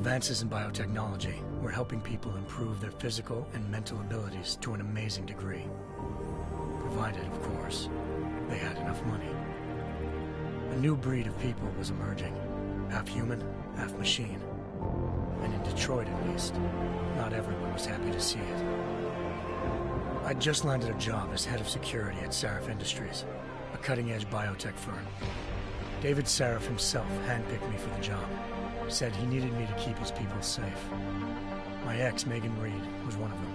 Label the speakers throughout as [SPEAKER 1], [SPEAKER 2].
[SPEAKER 1] Advances in biotechnology were helping people improve their physical and mental abilities to an amazing degree. Provided, of course, they had enough money. A new breed of people was emerging, half human, half machine. And in Detroit, at least, not everyone was happy to see it. I'd just landed a job as head of security at Sarif Industries, a cutting-edge biotech firm. David Sarif himself handpicked me for the job, said he needed me to keep his people safe. My ex, Megan Reed, was one of them.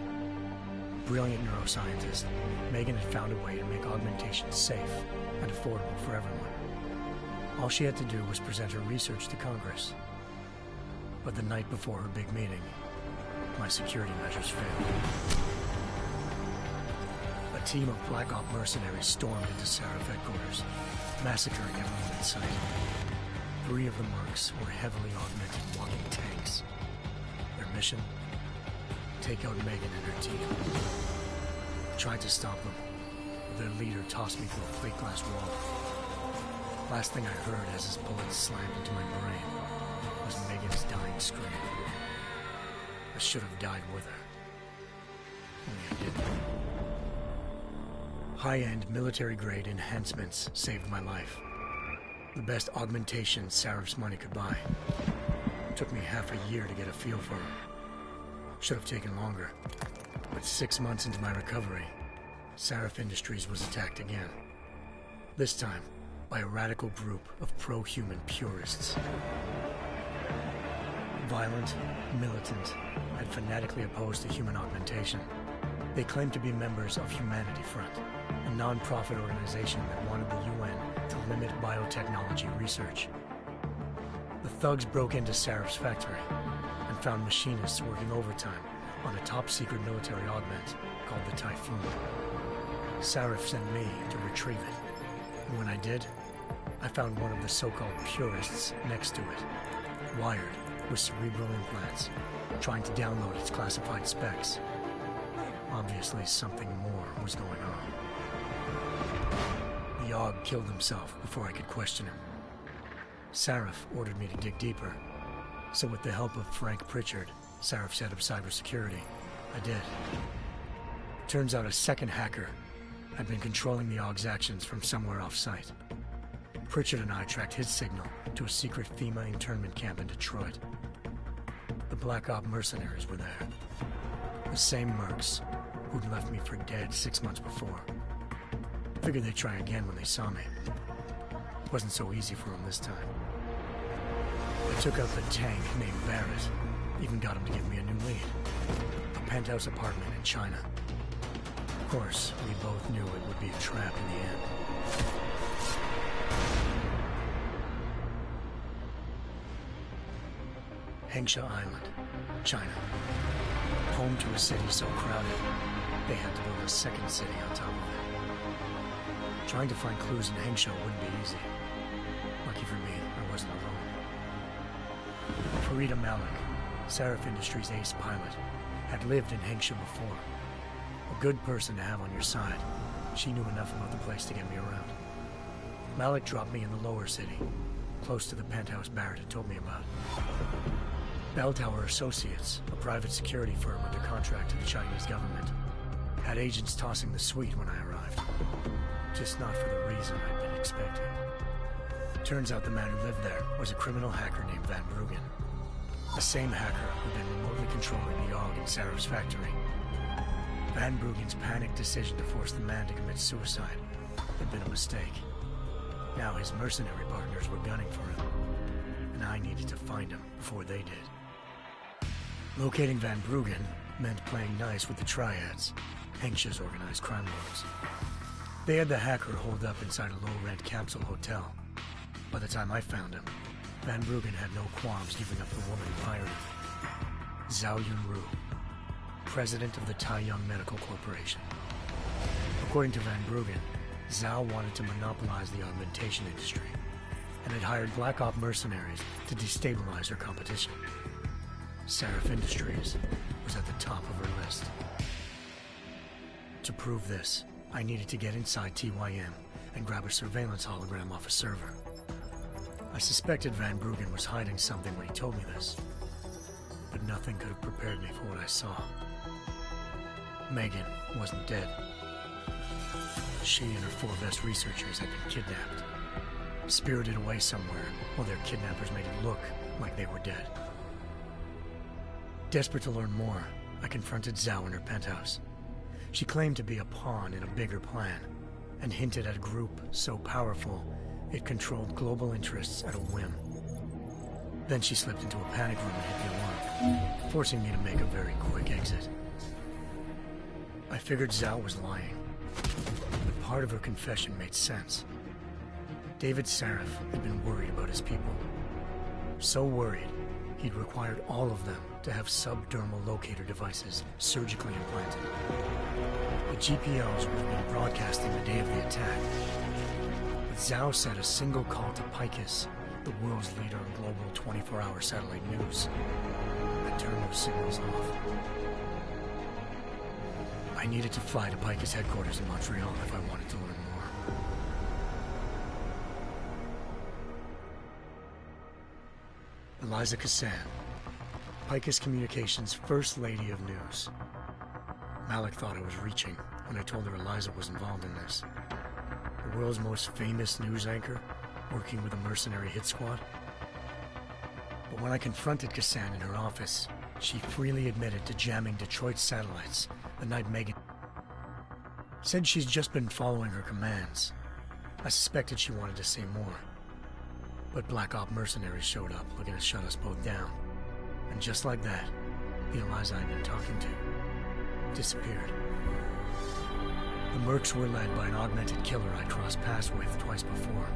[SPEAKER 1] Brilliant neuroscientist, Megan had found a way to make augmentation safe and affordable for everyone. All she had to do was present her research to Congress. But the night before her big meeting, my security measures failed. A team of Black Op mercenaries stormed into Sarif headquarters, massacring everyone in sight. 3 of the mercs were heavily augmented walking tanks. Their mission? Take out Megan and her team. I tried to stop them, but their leader tossed me through a plate glass wall. Last thing I heard as his bullets slammed into my brain was Megan's dying scream. I should have died with her. Only I didn't. High-end military-grade enhancements saved my life. The best augmentation Sarif's money could buy. It took me half a year to get a feel for them. Should have taken longer. But 6 months into my recovery, Sarif Industries was attacked again. This time, by a radical group of pro-human purists. Violent, militant, and fanatically opposed to human augmentation. They claimed to be members of Humanity Front, a non-profit organization that wanted the UN to limit biotechnology research. The thugs broke into Sarif's factory and found machinists working overtime on a top-secret military augment called the Typhoon. Sarif sent me to retrieve it, and when I did, I found one of the so-called purists next to it, wired with cerebral implants, trying to download its classified specs. Obviously, something more was going on. The Aug killed himself before I could question him. Sarif ordered me to dig deeper, so with the help of Frank Pritchard, Sarif's head of cybersecurity, I did. Turns out a second hacker had been controlling the Aug's actions from somewhere off-site. Pritchard and I tracked his signal to a secret FEMA internment camp in Detroit. The Black Op mercenaries were there. The same mercs who'd left me for dead 6 months before. Figured they'd try again when they saw me. Wasn't so easy for them this time. I took out the tank named Barrett, even got him to give me a new lead. A penthouse apartment in China. Of course, we both knew it would be a trap in the end. Hengsha Island, China. Home to a city so crowded, they had to build a second city on top of it. Trying to find clues in Hengsha wouldn't be easy. Lucky for me, I wasn't alone. Farida Malik, Sarif Industries' ace pilot, had lived in Hengsha before. A good person to have on your side. She knew enough about the place to get me around. Malik dropped me in the lower city, close to the penthouse Barrett had told me about. Bell Tower Associates, a private security firm under contract to the Chinese government, had agents tossing the suite when I arrived. Just not for the reason I'd been expecting. Turns out the man who lived there was a criminal hacker named Van Bruggen. The same hacker who'd been remotely controlling the Aug in Sarif's factory. Van Bruggen's panicked decision to force the man to commit suicide had been a mistake. Now his mercenary partners were gunning for him, and I needed to find him before they did. Locating Van Bruggen meant playing nice with the Triads, Hengsha's organized crime lords. They had the hacker holed up inside a low-rent capsule hotel. By the time I found him, Van Bruggen had no qualms giving up the woman who hired him. Zhao Yunru, president of the Taiyang Medical Corporation. According to Van Bruggen, Zhao wanted to monopolize the augmentation industry and had hired Black Op mercenaries to destabilize her competition. Sarif Industries was at the top of her list. To prove this, I needed to get inside TYM and grab a surveillance hologram off a server. I suspected Van Bruggen was hiding something when he told me this. nothing could have prepared me for what I saw. Megan wasn't dead. She and her 4 best researchers had been kidnapped, spirited away somewhere while their kidnappers made it look like they were dead. Desperate to learn more, I confronted Zhao in her penthouse. She claimed to be a pawn in a bigger plan, and hinted at a group so powerful it controlled global interests at a whim. Then she slipped into a panic room and hit the alarm, forcing me to make a very quick exit. I figured Zhao was lying, but part of her confession made sense. David Sarif had been worried about his people. So worried, he'd required all of them to have subdermal locator devices surgically implanted. The GPOs would have been broadcasting the day of the attack. But Zhao said a single call to Picus, the world's leader in global 24-hour satellite news, had turned those signals off. I needed to fly to Picus headquarters in Montreal if I wanted to learn more. Eliza Cassan, Picus Communications' First Lady of News. Malik thought I was reaching when I told her Eliza was involved in this. The world's most famous news anchor, working with a mercenary hit squad. But when I confronted Cassan in her office, she freely admitted to jamming Detroit's satellites the night Megan said she's just been following her commands. I suspected she wanted to say more. But Black Op mercenaries showed up looking to shut us both down. And just like that, the Eliza I'd been talking to disappeared. The Mercs were led by an augmented killer I'd crossed paths with twice before.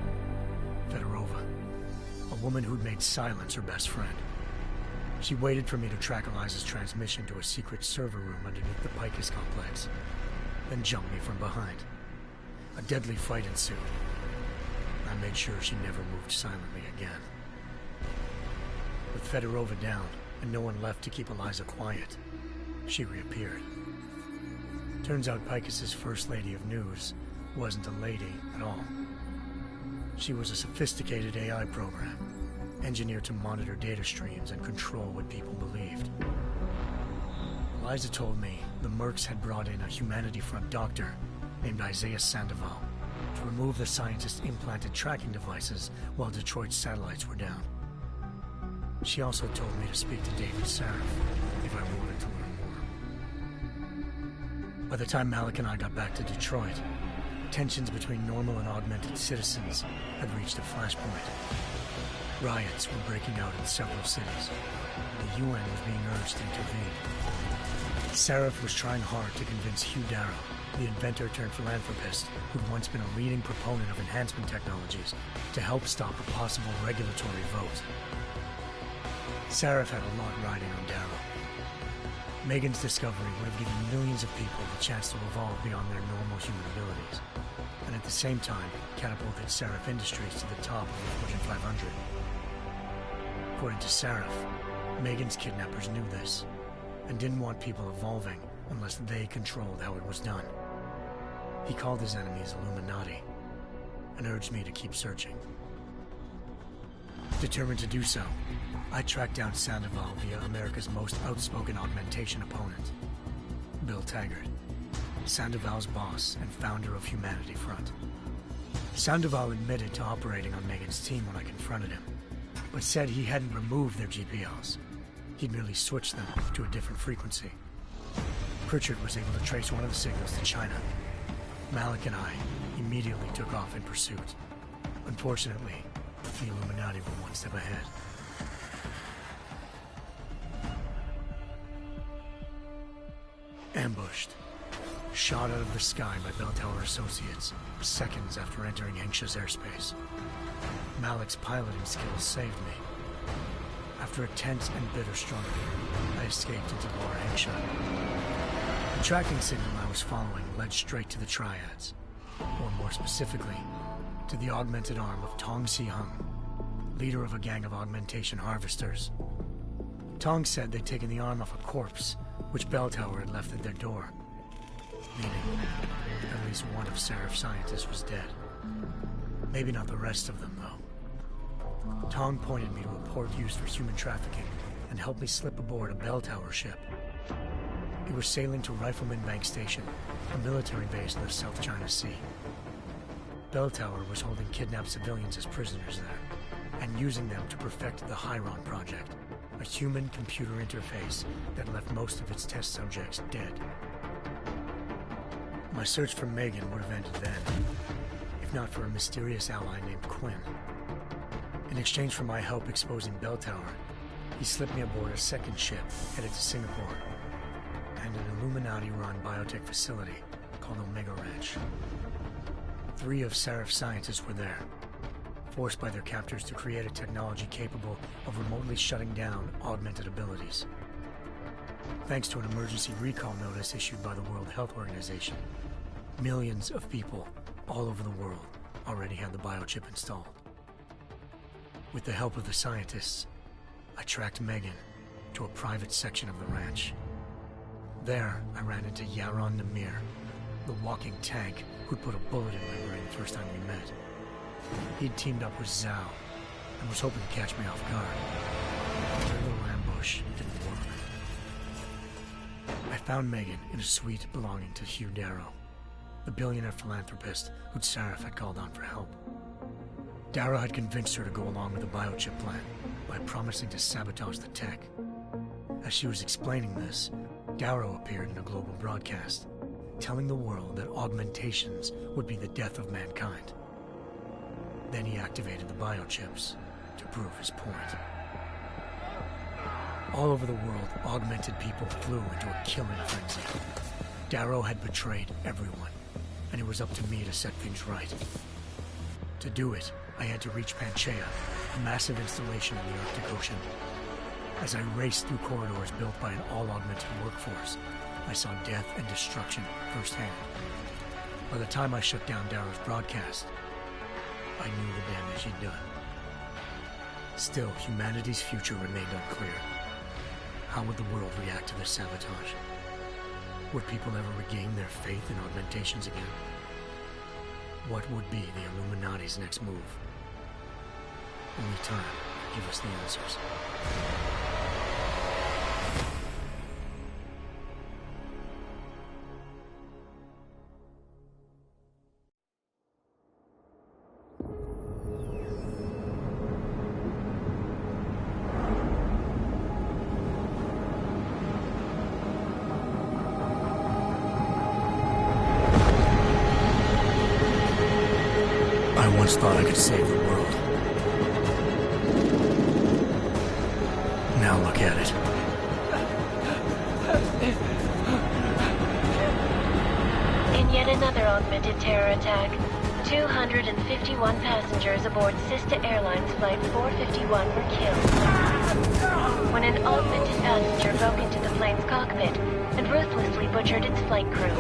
[SPEAKER 1] Fedorova, a woman who'd made silence her best friend. She waited for me to track Eliza's transmission to a secret server room underneath the Picus complex, then jumped me from behind. A deadly fight ensued. I made sure she never moved silently again. With Fedorova down and no one left to keep Eliza quiet, she reappeared. Turns out Picus's First Lady of News wasn't a lady at all. She was a sophisticated AI program, engineered to monitor data streams and control what people believed. Eliza told me the Mercs had brought in a Humanity Front doctor named Isaiah Sandoval to remove the scientist's implanted tracking devices while Detroit's satellites were down. She also told me to speak to David Sarif if I wanted to learn more. By the time Malik and I got back to Detroit, tensions between normal and augmented citizens had reached a flashpoint. Riots were breaking out in several cities. The UN was being urged to intervene. Sarif was trying hard to convince Hugh Darrow, the inventor-turned-philanthropist who'd once been a leading proponent of enhancement technologies, to help stop a possible regulatory vote. Sarif had a lot riding on Darrow. Megan's discovery would have given millions of people the chance to evolve beyond their normal human abilities, and at the same time catapulted Sarif Industries to the top of the Fortune 500. According to Sarif, Megan's kidnappers knew this, and didn't want people evolving unless they controlled how it was done. He called his enemies Illuminati, and urged me to keep searching. Determined to do so, I tracked down Sandoval via America's most outspoken augmentation opponent, Bill Taggart, Sandoval's boss and founder of Humanity Front. Sandoval admitted to operating on Megan's team when I confronted him, but said he hadn't removed their GPLs. He'd merely switched them to a different frequency. Pritchard was able to trace one of the signals to China. Malik and I immediately took off in pursuit. Unfortunately, the Illuminati were one step ahead. Ambushed. Shot out of the sky by Bell Tower Associates, seconds after entering Hengsha's airspace. Malik's piloting skills saved me. After a tense and bitter struggle, I escaped into Lower Hengsha. The tracking signal I was following led straight to the Triads, or more specifically, to the augmented arm of Tong Si-hung, leader of a gang of augmentation harvesters. Tong said they'd taken the arm off a corpse, which Bell Tower had left at their door, meaning at least one of Sarif's scientists was dead. Maybe not the rest of them, though. Tong pointed me to a port used for human trafficking and helped me slip aboard a bell tower ship. It was sailing to Rifleman Bank Station, a military base in the South China Sea. Bell Tower was holding kidnapped civilians as prisoners there, and using them to perfect the Hyron Project, a human-computer interface that left most of its test subjects dead. My search for Megan would have ended then, if not for a mysterious ally named Quinn. In exchange for my help exposing Bell Tower, he slipped me aboard a second ship headed to Singapore, and an Illuminati-run biotech facility called Omega Ranch. 3 of Seraph's scientists were there, forced by their captors to create a technology capable of remotely shutting down augmented abilities. Thanks to an emergency recall notice issued by the World Health Organization, millions of people all over the world already had the biochip installed. With the help of the scientists, I tracked Megan to a private section of the ranch. There, I ran into Yaron Namir, the walking tank who'd put a bullet in my brain the first time we met. He'd teamed up with Zhao and was hoping to catch me off guard. Their little ambush didn't work. I found Megan in a suite belonging to Hugh Darrow, the billionaire philanthropist who'd Seraph had called on for help. Darrow had convinced her to go along with the biochip plan by promising to sabotage the tech. As she was explaining this, Darrow appeared in a global broadcast, telling the world that augmentations would be the death of mankind. Then he activated the biochips to prove his point. All over the world, augmented people flew into a killing frenzy. Darrow had betrayed everyone, and it was up to me to set things right. To do it, I had to reach Panchaea, a massive installation in the Arctic Ocean. As I raced through corridors built by an all-augmented workforce, I saw death and destruction firsthand. By the time I shut down Darrow's broadcast, I knew the damage he'd done. Still, humanity's future remained unclear. How would the world react to this sabotage? Would people ever regain their faith in augmentations again? What would be the Illuminati's next move? Only time could give us the answers. I once thought I could save the world. Now look at it.
[SPEAKER 2] In yet another augmented terror attack, 251 passengers aboard sister airlines Flight 451 were killed when an augmented passenger broke into the plane's cockpit and ruthlessly butchered its flight crew.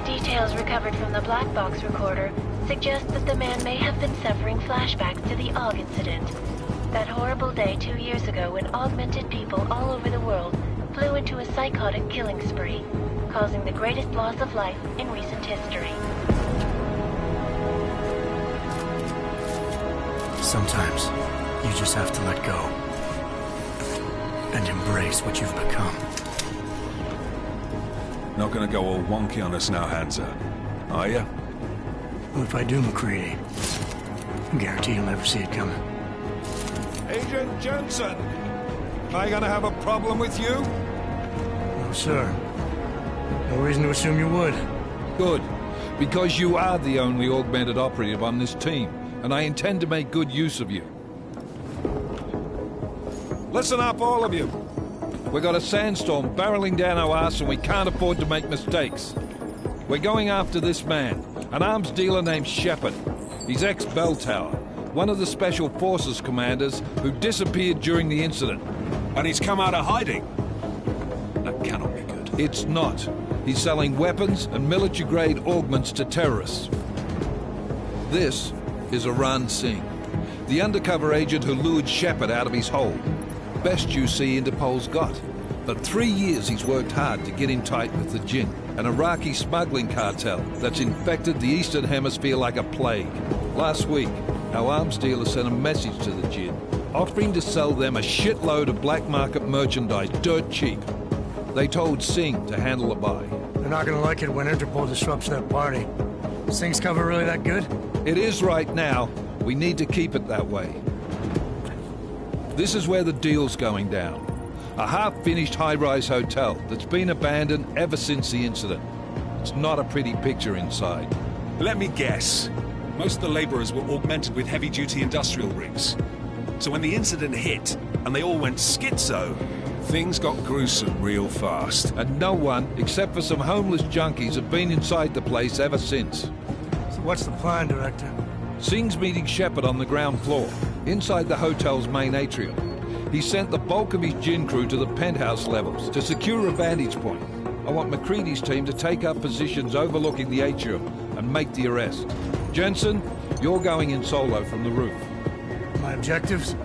[SPEAKER 2] Details recovered from the black box recorder suggest that the man may have been suffering flashbacks to the AUG incident. That horrible day 2 years ago when augmented people all over the world flew into a psychotic killing spree, causing the greatest loss of life in recent history.
[SPEAKER 1] Sometimes, you just have to let go and embrace what you've become.
[SPEAKER 3] Not gonna go all wonky on us now, Hansa, are ya?
[SPEAKER 1] Well, if I do, McCready, I guarantee you'll never see it coming.
[SPEAKER 3] Agent Jensen! Am I gonna have a problem with you?
[SPEAKER 1] No, sir. No reason to assume you would.
[SPEAKER 4] Good, because you are the only augmented operative on this team, and I intend to make good use of you. Listen up, all of you. We got a sandstorm barreling down our arse and we can't afford to make mistakes. We're going after this man, an arms dealer named Shepard. He's ex-Bell Tower, one of the Special Forces commanders who disappeared during the incident.
[SPEAKER 3] And he's come out of hiding? That cannot be good.
[SPEAKER 4] It's not. He's selling weapons and military-grade augments to terrorists. This is Aran Singh, the undercover agent who lured Shepard out of his hole. Best you see Interpol's got. For 3 years he's worked hard to get in tight with the Jinn, an Iraqi smuggling cartel that's infected the Eastern Hemisphere like a plague. Last week, our arms dealer sent a message to the Jinn, offering to sell them a shitload of black market merchandise dirt cheap. They told Singh to handle the buy.
[SPEAKER 1] They're not gonna like it when Interpol disrupts their party. Singh's cover really that good?
[SPEAKER 4] It is right now. We need to keep it that way. This is where the deal's going down. A half-finished high-rise hotel that's been abandoned ever since the incident. It's not a pretty picture inside.
[SPEAKER 5] Let me guess. Most of the laborers were augmented with heavy-duty industrial rigs. So when the incident hit, and they all went schizo, things got gruesome real fast.
[SPEAKER 4] And no one, except for some homeless junkies, have been inside the place ever since.
[SPEAKER 1] So what's the plan, Director?
[SPEAKER 4] Singh's meeting Shepard on the ground floor, inside the hotel's main atrium. He sent the bulk of his Jinn crew to the penthouse levels to secure a vantage point. I want McCready's team to take up positions overlooking the atrium and make the arrest. Jensen, you're going in solo from the roof.
[SPEAKER 1] My objectives?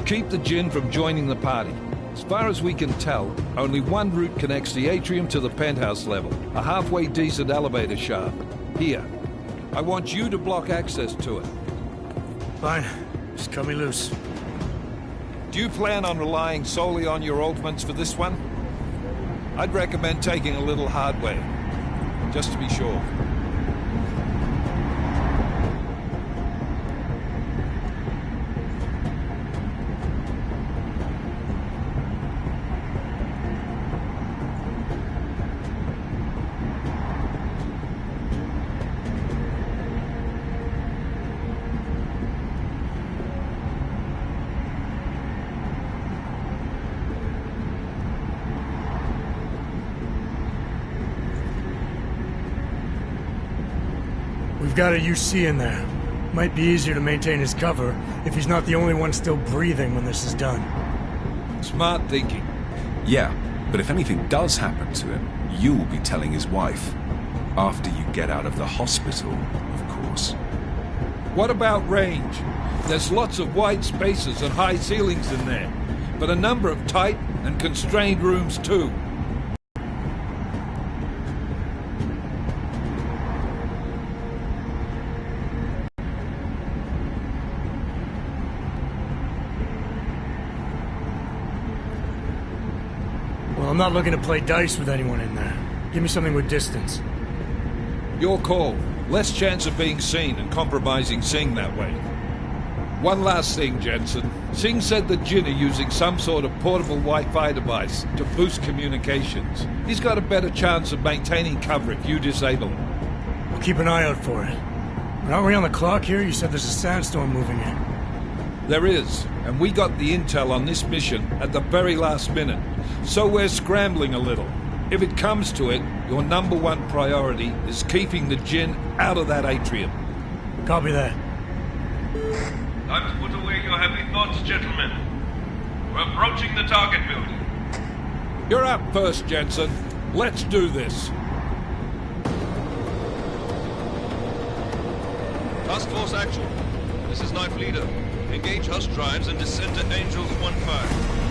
[SPEAKER 4] Keep the Jinn from joining the party. As far as we can tell, only one route connects the atrium to the penthouse level, a halfway decent elevator shaft. Here. I want you to block access to it.
[SPEAKER 1] Fine. Just cut me loose.
[SPEAKER 4] Do you plan on relying solely on your ultimates for this one? I'd recommend taking a little hardware, just to be sure.
[SPEAKER 1] We've got a UC in there. Might be easier to maintain his cover if he's not the only one still breathing when this is done.
[SPEAKER 4] Smart thinking.
[SPEAKER 5] Yeah, but if anything does happen to him, you will be telling his wife. After you get out of the hospital, of course.
[SPEAKER 4] What about range? There's lots of wide spaces and high ceilings in there, but a number of tight and constrained rooms too.
[SPEAKER 1] Well, I'm not looking to play dice with anyone in there. Give me something with distance.
[SPEAKER 4] Your call. Less chance of being seen and compromising Singh that way. One last thing, Jensen. Singh said the Jinn are using some sort of portable Wi-Fi device to boost communications. He's got a better chance of maintaining cover if you disable him.
[SPEAKER 1] We'll keep an eye out for it. But aren't we on the clock here? You said there's a sandstorm moving in.
[SPEAKER 4] There is, and we got the intel on this mission at the very last minute. So we're scrambling a little. If it comes to it, your #1 priority is keeping the Jinn out of that atrium.
[SPEAKER 1] Copy that.
[SPEAKER 6] Time to put away your heavy thoughts, gentlemen. We're approaching the target building.
[SPEAKER 4] You're up first, Jensen. Let's do this.
[SPEAKER 7] Task Force action. This is Knife Leader. Engage Hush drives and descend to Angels 1-5.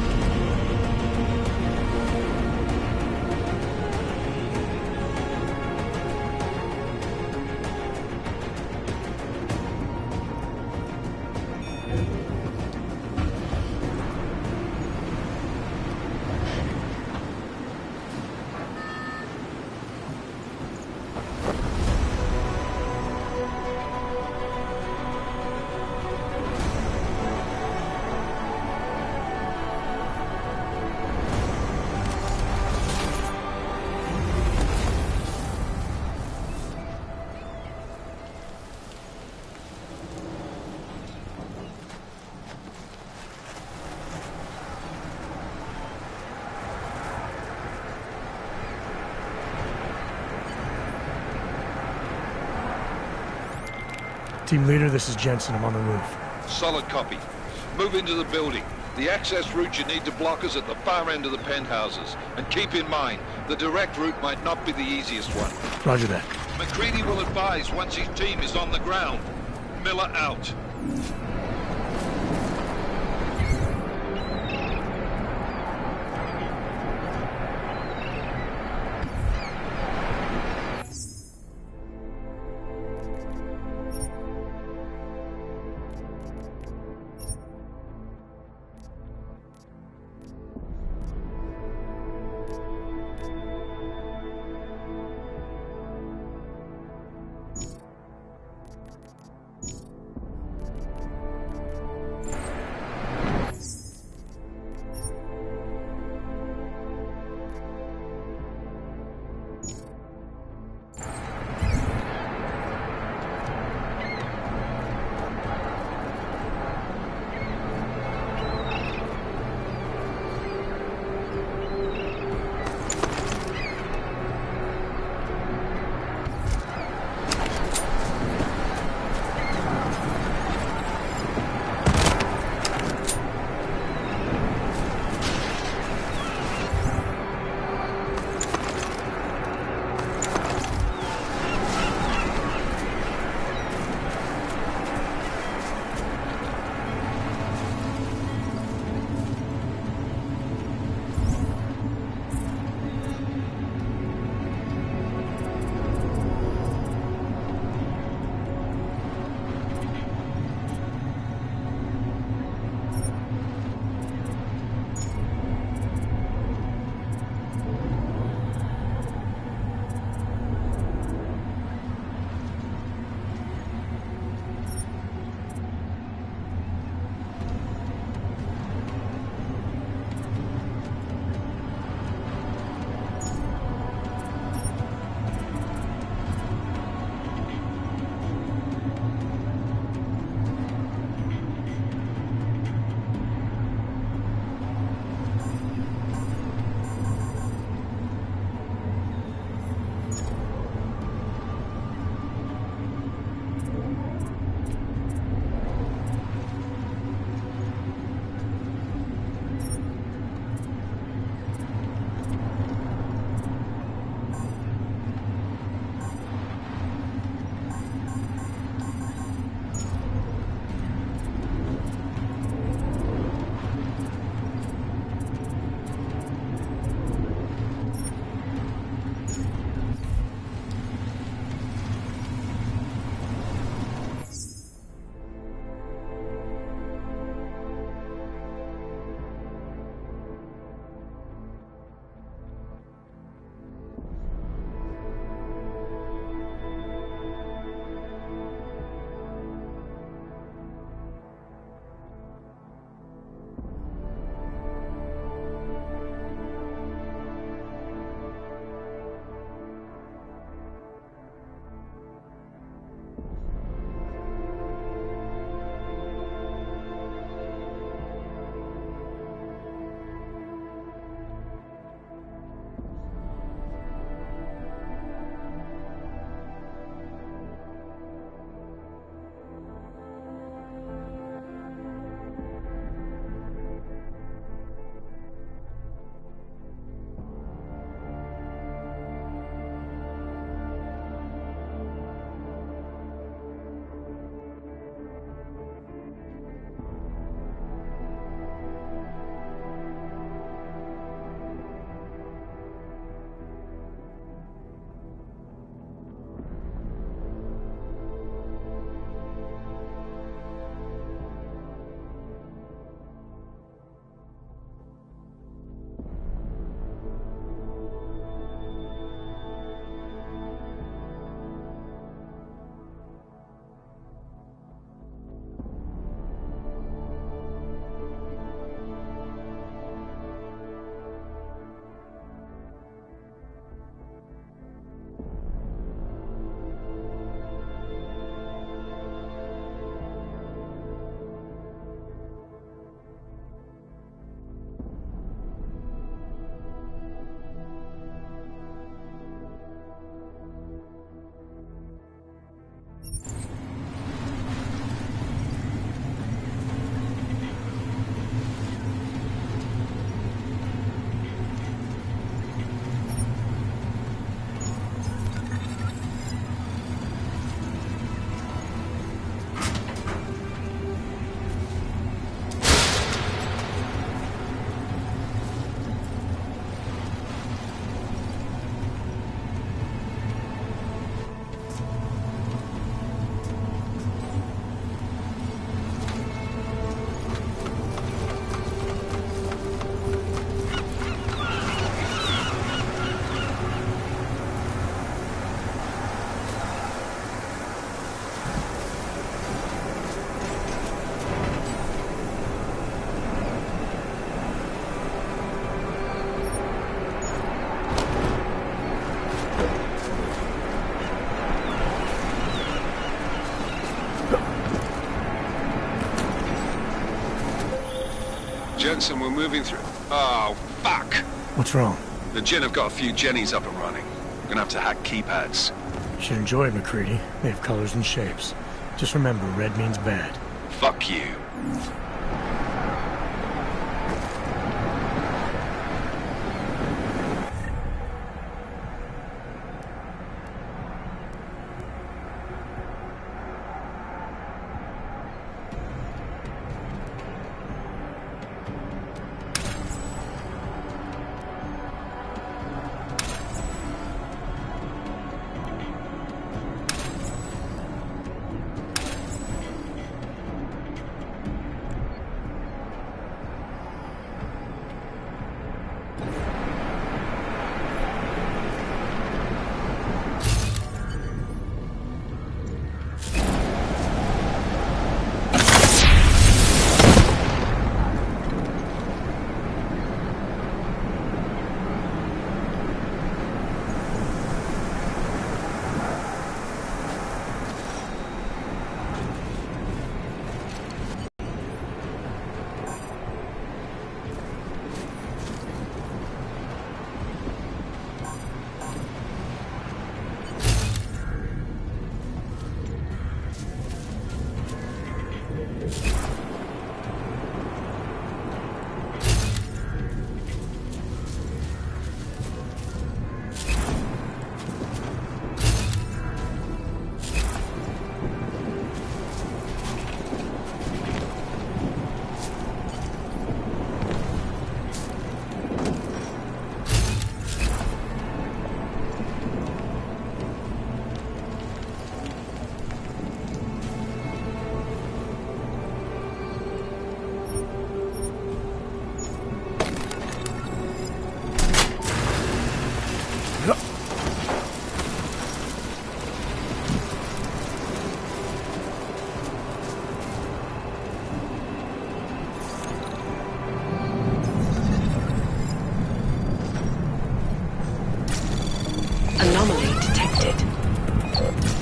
[SPEAKER 1] Team leader, this is Jensen. I'm on the roof.
[SPEAKER 4] Solid copy. Move into the building. The access route you need to block is at the far end of the penthouses. And keep in mind, the direct route might not be the easiest one.
[SPEAKER 1] Roger that.
[SPEAKER 4] McCready will advise once his team is on the ground. Miller out.
[SPEAKER 5] Jensen, we're moving through... Oh, fuck!
[SPEAKER 1] What's wrong?
[SPEAKER 5] The Jinn have got a few Jennies up and running. We're gonna have to hack keypads.
[SPEAKER 1] You should enjoy it, McCready. They have colors and shapes. Just remember, red means bad.
[SPEAKER 5] Fuck you.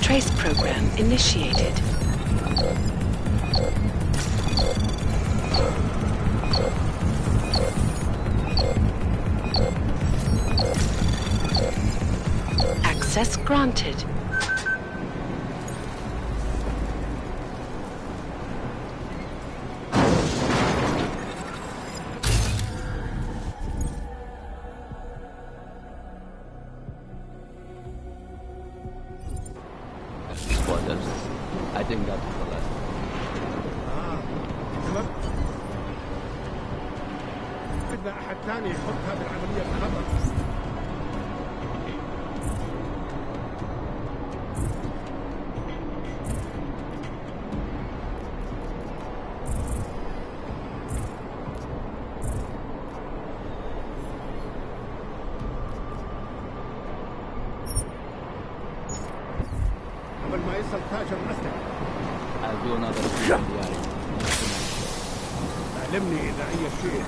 [SPEAKER 8] Trace program initiated. Access granted.
[SPEAKER 9] I think that's the last.
[SPEAKER 10] تمام. بدنا أحد ثاني يحط هذه العملية في خطر. قبل ما يصل تاجر الأسلحة.
[SPEAKER 9] I'll do another video.
[SPEAKER 10] علمني إذا أي شيء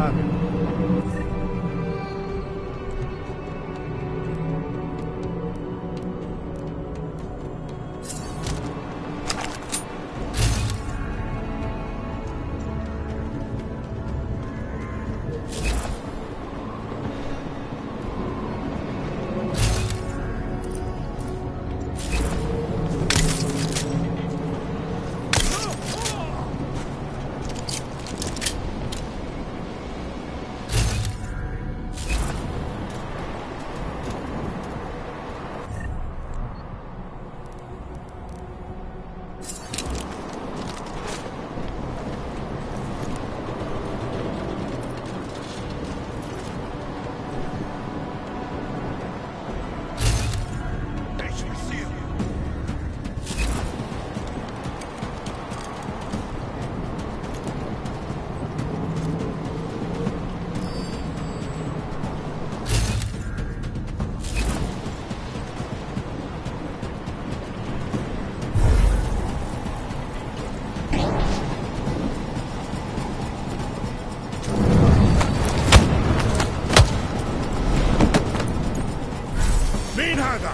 [SPEAKER 10] target. مين هذا؟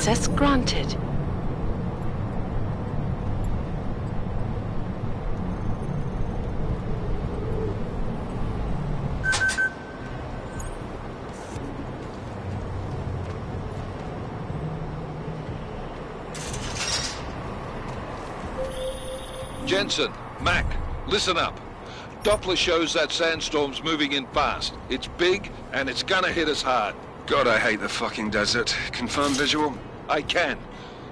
[SPEAKER 8] Access granted.
[SPEAKER 4] Jensen, Mac, listen up. Doppler shows that sandstorm's moving in fast. It's big, and it's gonna hit us hard.
[SPEAKER 5] God, I hate the fucking desert. Confirm visual?
[SPEAKER 4] I can.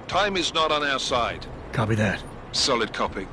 [SPEAKER 4] Time is not on our side.
[SPEAKER 1] Copy that.
[SPEAKER 5] Solid copy.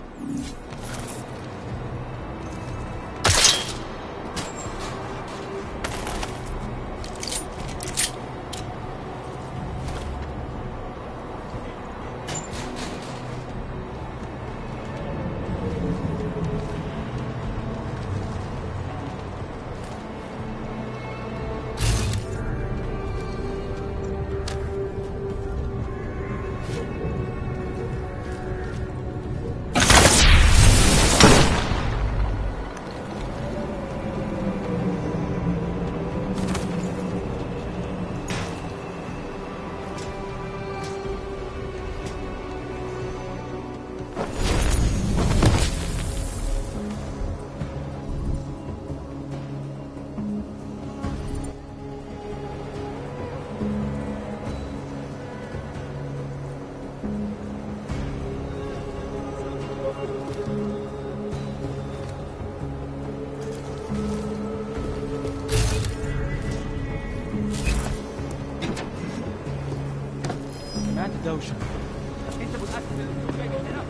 [SPEAKER 9] الدوشة. انت متأكد ان انت جاي من هنا؟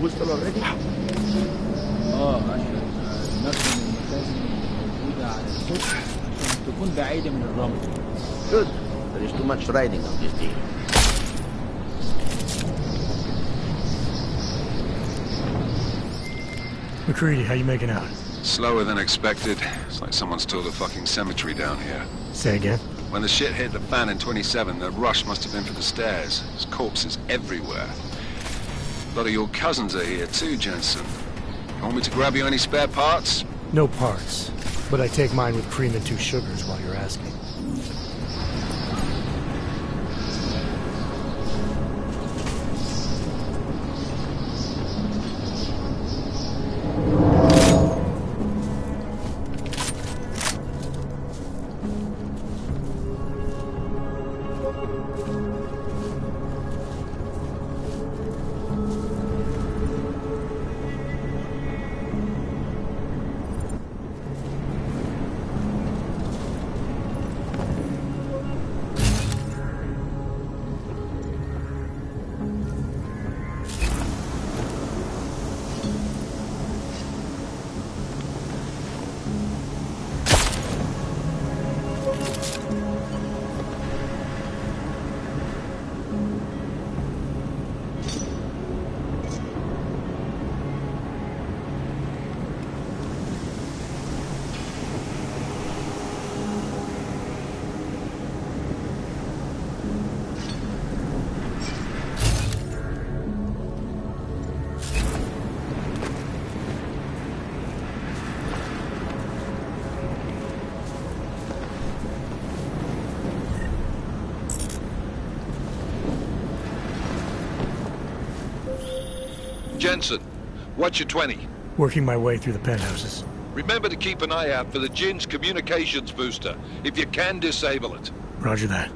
[SPEAKER 11] وصل already؟
[SPEAKER 9] عشان نخدم المكاسب الموجودة على السوق عشان تكون بعيدة من الرمل.
[SPEAKER 11] Good. There is too much riding on this deal.
[SPEAKER 1] McCready, how you making out?
[SPEAKER 5] Slower than expected. It's like someone's tilled a fucking cemetery down here.
[SPEAKER 1] Say again?
[SPEAKER 5] When the shit hit the fan in 27, the rush must have been for the stairs. There's corpses everywhere. A lot of your cousins are here too, Jensen. You want me to grab you any spare parts?
[SPEAKER 1] No parts, but I take mine with cream and 2 sugars while you're asking.
[SPEAKER 4] Jensen, what's your 20?
[SPEAKER 1] Working my way through the penthouses.
[SPEAKER 4] Remember to keep an eye out for the Jin's communications booster. If you can, disable it.
[SPEAKER 1] Roger that.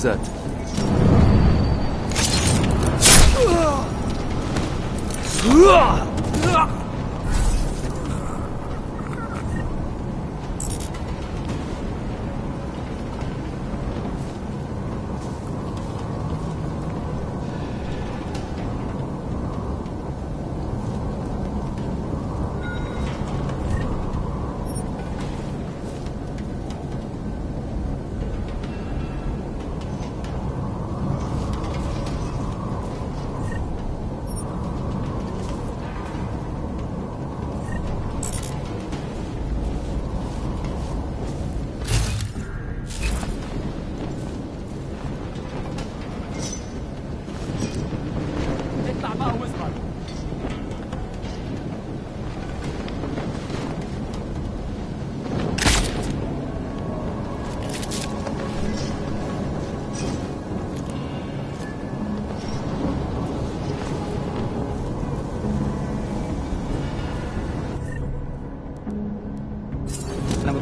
[SPEAKER 12] زاد.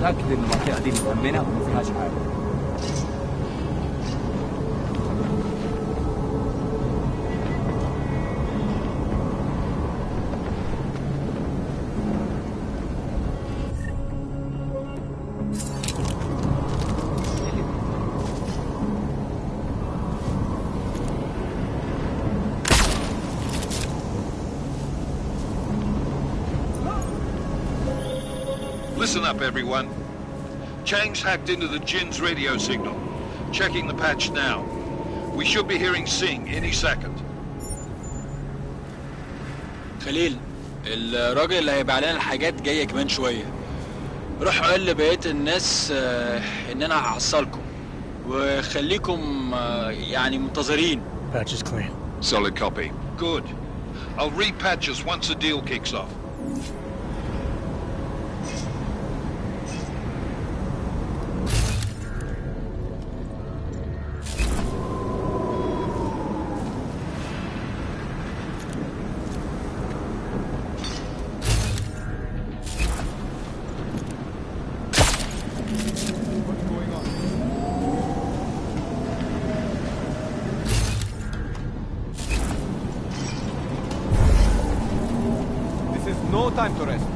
[SPEAKER 9] متأكد إن المنطقة دي مأمنة وما فيهاش حاجة.
[SPEAKER 6] Listen up, everyone. Chang's hacked into the Jin's radio signal. Checking the patch now. We We should be hearing Singh any second.
[SPEAKER 9] خليل الراجل اللي هيبيع لنا الحاجات جايه كمان شويه. روح قول لبقيه الناس ان انا هحصلكم وخليكم يعني منتظرين.
[SPEAKER 1] Patch is clean.
[SPEAKER 6] Solid copy. Good. I'll repatch us once the deal kicks off.
[SPEAKER 12] No time to rest.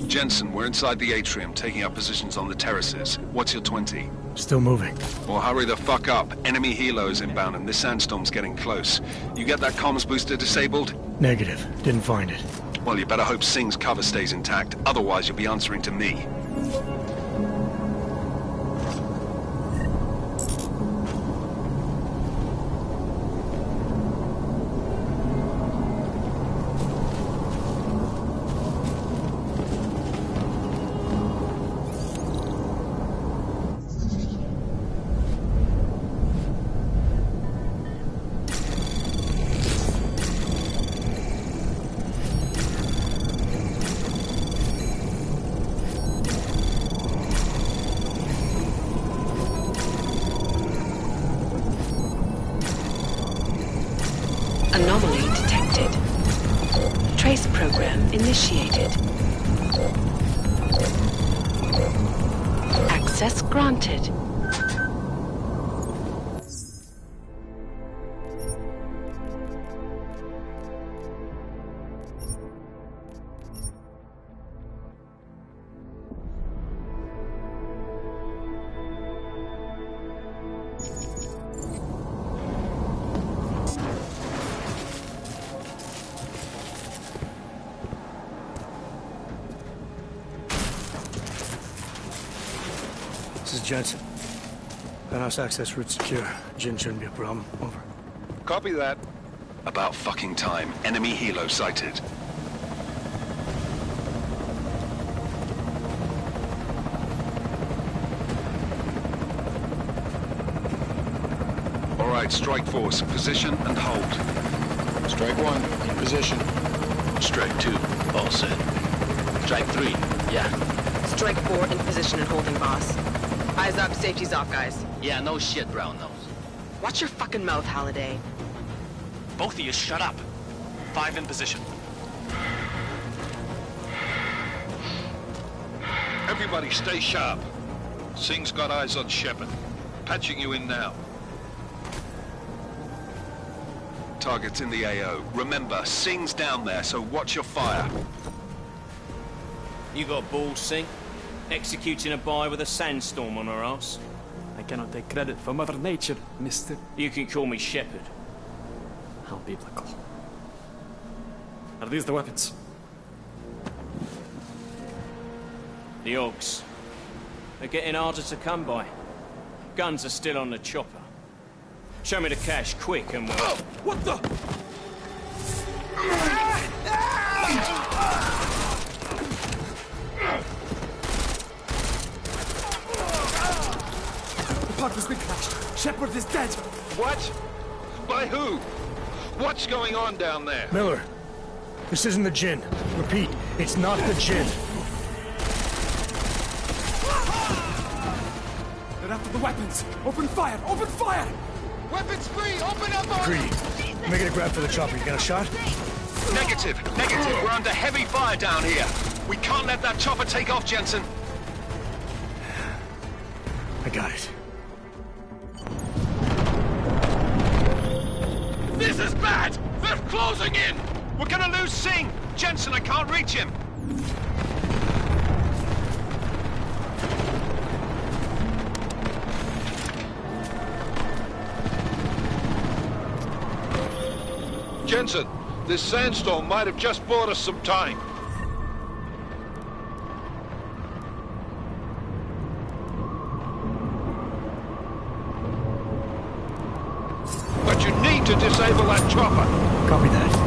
[SPEAKER 5] Jensen, we're inside the atrium, taking up positions on the terraces. What's your 20?
[SPEAKER 1] Still moving.
[SPEAKER 5] Well, hurry the fuck up. Enemy helos inbound and this sandstorm's getting close. You get that comms booster disabled?
[SPEAKER 1] Negative. Didn't find it.
[SPEAKER 5] Well, you better hope Singh's cover stays intact. Otherwise, you'll be answering to me.
[SPEAKER 8] Anomaly detected. Trace program initiated. Access granted.
[SPEAKER 1] This is Jensen. Penthouse access route secure. Jin shouldn't be a problem. Over.
[SPEAKER 6] Copy that.
[SPEAKER 5] About fucking time. Enemy helo sighted. All right, strike force. Position and hold.
[SPEAKER 13] Strike 1, in position.
[SPEAKER 11] Strike 2, all set. Strike 3, yeah.
[SPEAKER 14] Strike 4, in position and holding, boss. Eyes up, safety's off, guys.
[SPEAKER 11] Yeah, no shit, brown nose.
[SPEAKER 14] Watch your fucking mouth, Halliday.
[SPEAKER 15] Both of you, shut up. 5 in position.
[SPEAKER 6] Everybody stay sharp. Singh's got eyes on Shepard. Patching you in now.
[SPEAKER 5] Target's in the AO. Remember, Singh's down there, so watch your fire.
[SPEAKER 16] You got balls, Singh? Executing a buy with a sandstorm on our ass?
[SPEAKER 17] I cannot take credit for Mother Nature, mister.
[SPEAKER 16] You can call me Shepard.
[SPEAKER 17] How biblical. Are these the weapons?
[SPEAKER 16] The Augs. They're getting harder to come by. Guns are still on the chopper. Show me the cash, quick, and we'll...
[SPEAKER 12] Oh, what the? The part has been crashed. Shepard is dead.
[SPEAKER 6] What? By who? What's going on down there?
[SPEAKER 1] Miller, this isn't the Jinn. Repeat, it's not the Jinn.
[SPEAKER 12] They're after the weapons. Open fire! Open fire!
[SPEAKER 18] Weapons free! Open up!
[SPEAKER 1] Greedy. Making a grab for the chopper. You got a shot?
[SPEAKER 5] Negative. Negative. We're under heavy fire down here. We can't let that chopper take off, Jensen.
[SPEAKER 1] I I got it.
[SPEAKER 7] This is bad! They're closing in! We're gonna lose Singh! Jensen, I can't reach him!
[SPEAKER 4] Jensen, this sandstorm might have just bought us some time. But you need to disable that chopper.
[SPEAKER 1] Copy that.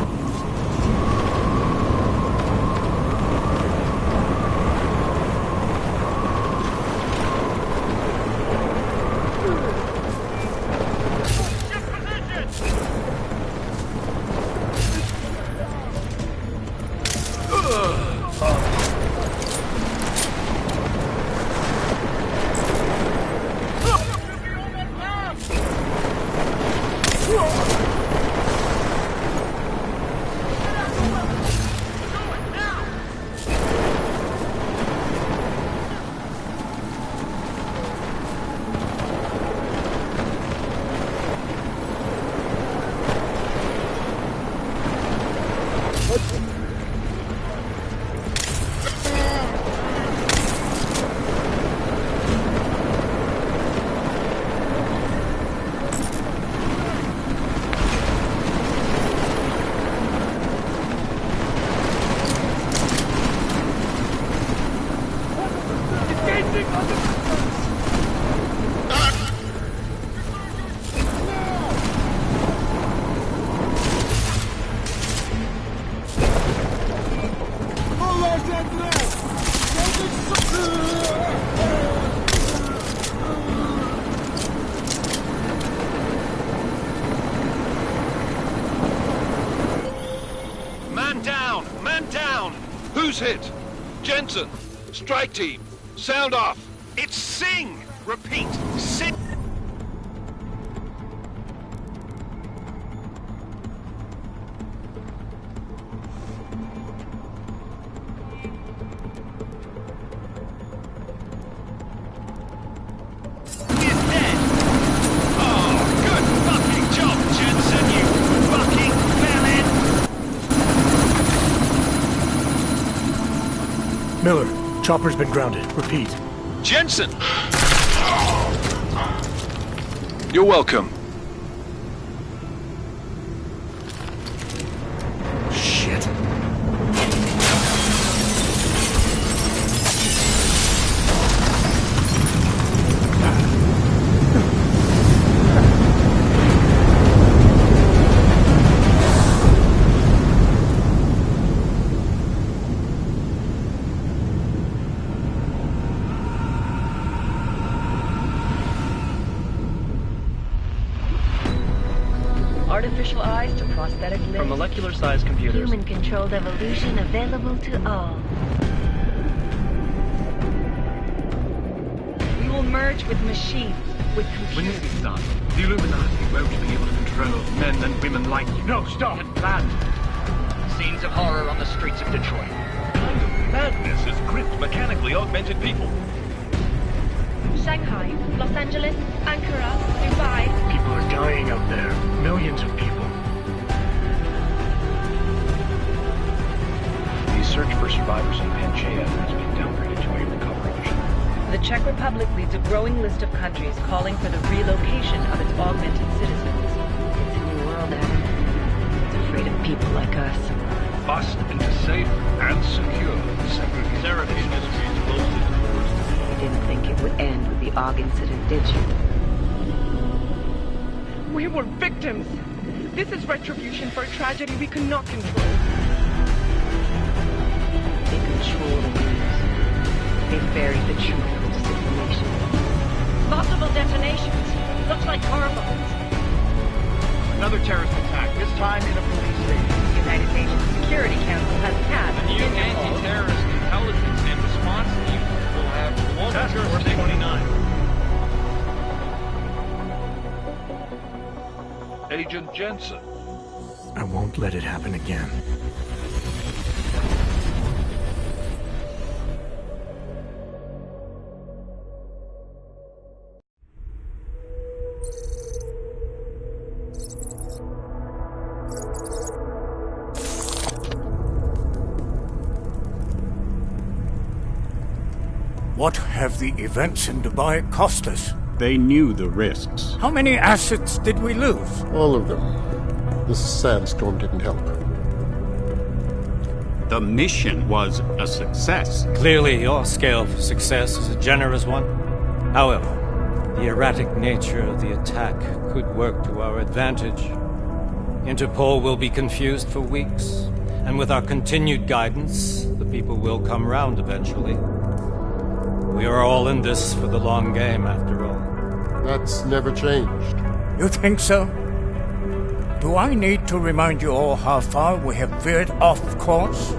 [SPEAKER 4] Who's hit? Jensen, strike team, sound off.
[SPEAKER 7] It's Singh! Repeat, Singh!
[SPEAKER 1] Miller, chopper's been grounded. Repeat.
[SPEAKER 7] Jensen!
[SPEAKER 4] You're welcome.
[SPEAKER 1] Shit.
[SPEAKER 19] Artificial eyes to prosthetic limbs.
[SPEAKER 17] From molecular-sized computers.
[SPEAKER 2] Human-controlled evolution available to all.
[SPEAKER 19] We will merge with machines, with computers.
[SPEAKER 17] When this is done, the Illuminati won't be able to control men and women like you.
[SPEAKER 12] No, stop!
[SPEAKER 17] Get planned.
[SPEAKER 15] Scenes of horror on the streets of Detroit.
[SPEAKER 6] Kind of madness has gripped mechanically augmented people.
[SPEAKER 19] Shanghai, Los Angeles, Ankara, Dubai.
[SPEAKER 1] People are dying out there. Millions of people.
[SPEAKER 11] The search for survivors in Pangaea has been downgraded to a recovery mission.
[SPEAKER 19] The Czech Republic leads a growing list of countries calling for the relocation of its augmented citizens.
[SPEAKER 2] It's a new world, Adam. It's afraid of people like us.
[SPEAKER 6] Bust into safe and secure segregation industries closely to the worst.
[SPEAKER 2] You didn't think it would end with the AUG incident, did you?
[SPEAKER 19] We were victims. This is retribution for a tragedy we could not control.
[SPEAKER 2] They control the news. They buried the truth with disinformation.
[SPEAKER 19] Multiple detonations. Looks like car bombs.
[SPEAKER 12] Another terrorist attack, this time in a police station.
[SPEAKER 19] The United Nations Security Council has had
[SPEAKER 15] The new anti-terrorist intelligence and response team will have global
[SPEAKER 12] Task Force
[SPEAKER 15] jurisdiction.
[SPEAKER 12] 29.
[SPEAKER 4] Agent Jensen.
[SPEAKER 1] I won't let it happen again.
[SPEAKER 20] What have the events in Dubai cost us?
[SPEAKER 21] They knew the risks.
[SPEAKER 20] How many assets did we lose?
[SPEAKER 10] All of them. This sandstorm didn't help.
[SPEAKER 21] The mission was a success.
[SPEAKER 22] Clearly, your scale for success is a generous one. However, the erratic nature of the attack could work to our advantage. Interpol will be confused for weeks, and with our continued guidance, the people will come round eventually. We are all in this for the long game, after all.
[SPEAKER 10] That's never changed.
[SPEAKER 20] You think so? Do I need to remind you all how far we have veered off course?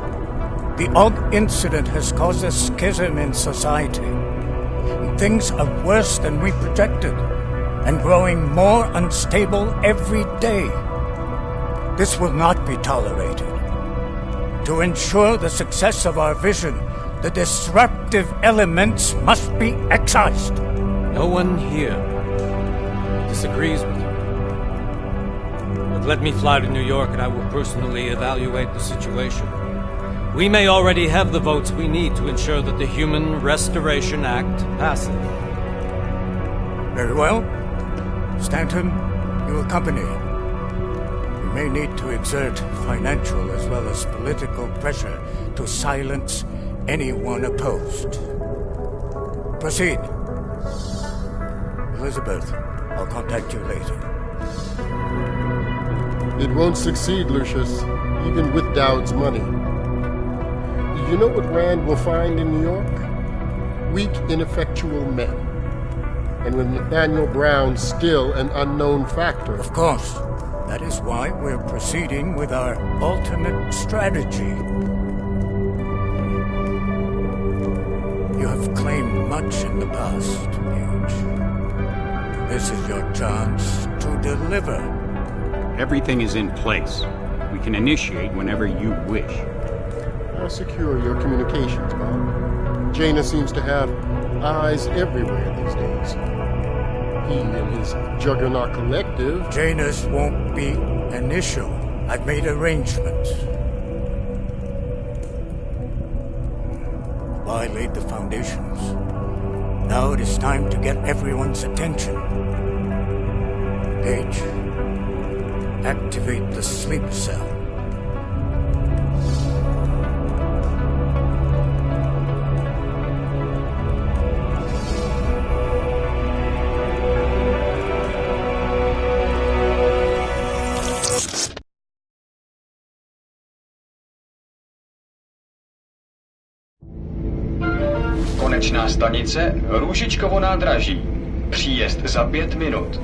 [SPEAKER 20] The Og incident has caused a schism in society. Things are worse than we projected, and growing more unstable every day. This will not be tolerated. To ensure the success of our vision, the disruptive elements must be excised.
[SPEAKER 22] No one here disagrees with you. But let me fly to New York and I will personally evaluate the situation. We may already have the votes we need to ensure that the Human Restoration Act passes.
[SPEAKER 20] Very well. Stanton, you accompany. We may need to exert financial as well as political pressure to silence anyone opposed. Proceed. Elizabeth, I'll contact you later.
[SPEAKER 10] It won't succeed, Lucius, even with Dowd's money. You know what Rand will find in New York? Weak, ineffectual men. And with Nathaniel Brown still an unknown factor.
[SPEAKER 20] Of course. That is why we're proceeding with our alternate strategy. You have claimed much in the past, Mage. This is your chance to deliver.
[SPEAKER 21] Everything is in place. We can initiate whenever you wish.
[SPEAKER 10] How secure are your communications, Bob? Jaina seems to have eyes everywhere these days. He and his Juggernaut Collective...
[SPEAKER 20] Jaina's won't be an issue. I've made arrangements. I laid the foundations. Now it is time to get everyone's attention. Page, activate the sleep cell.
[SPEAKER 23] Konečná stanice Růžičkovo nádraží. Příjezd za 5 minut.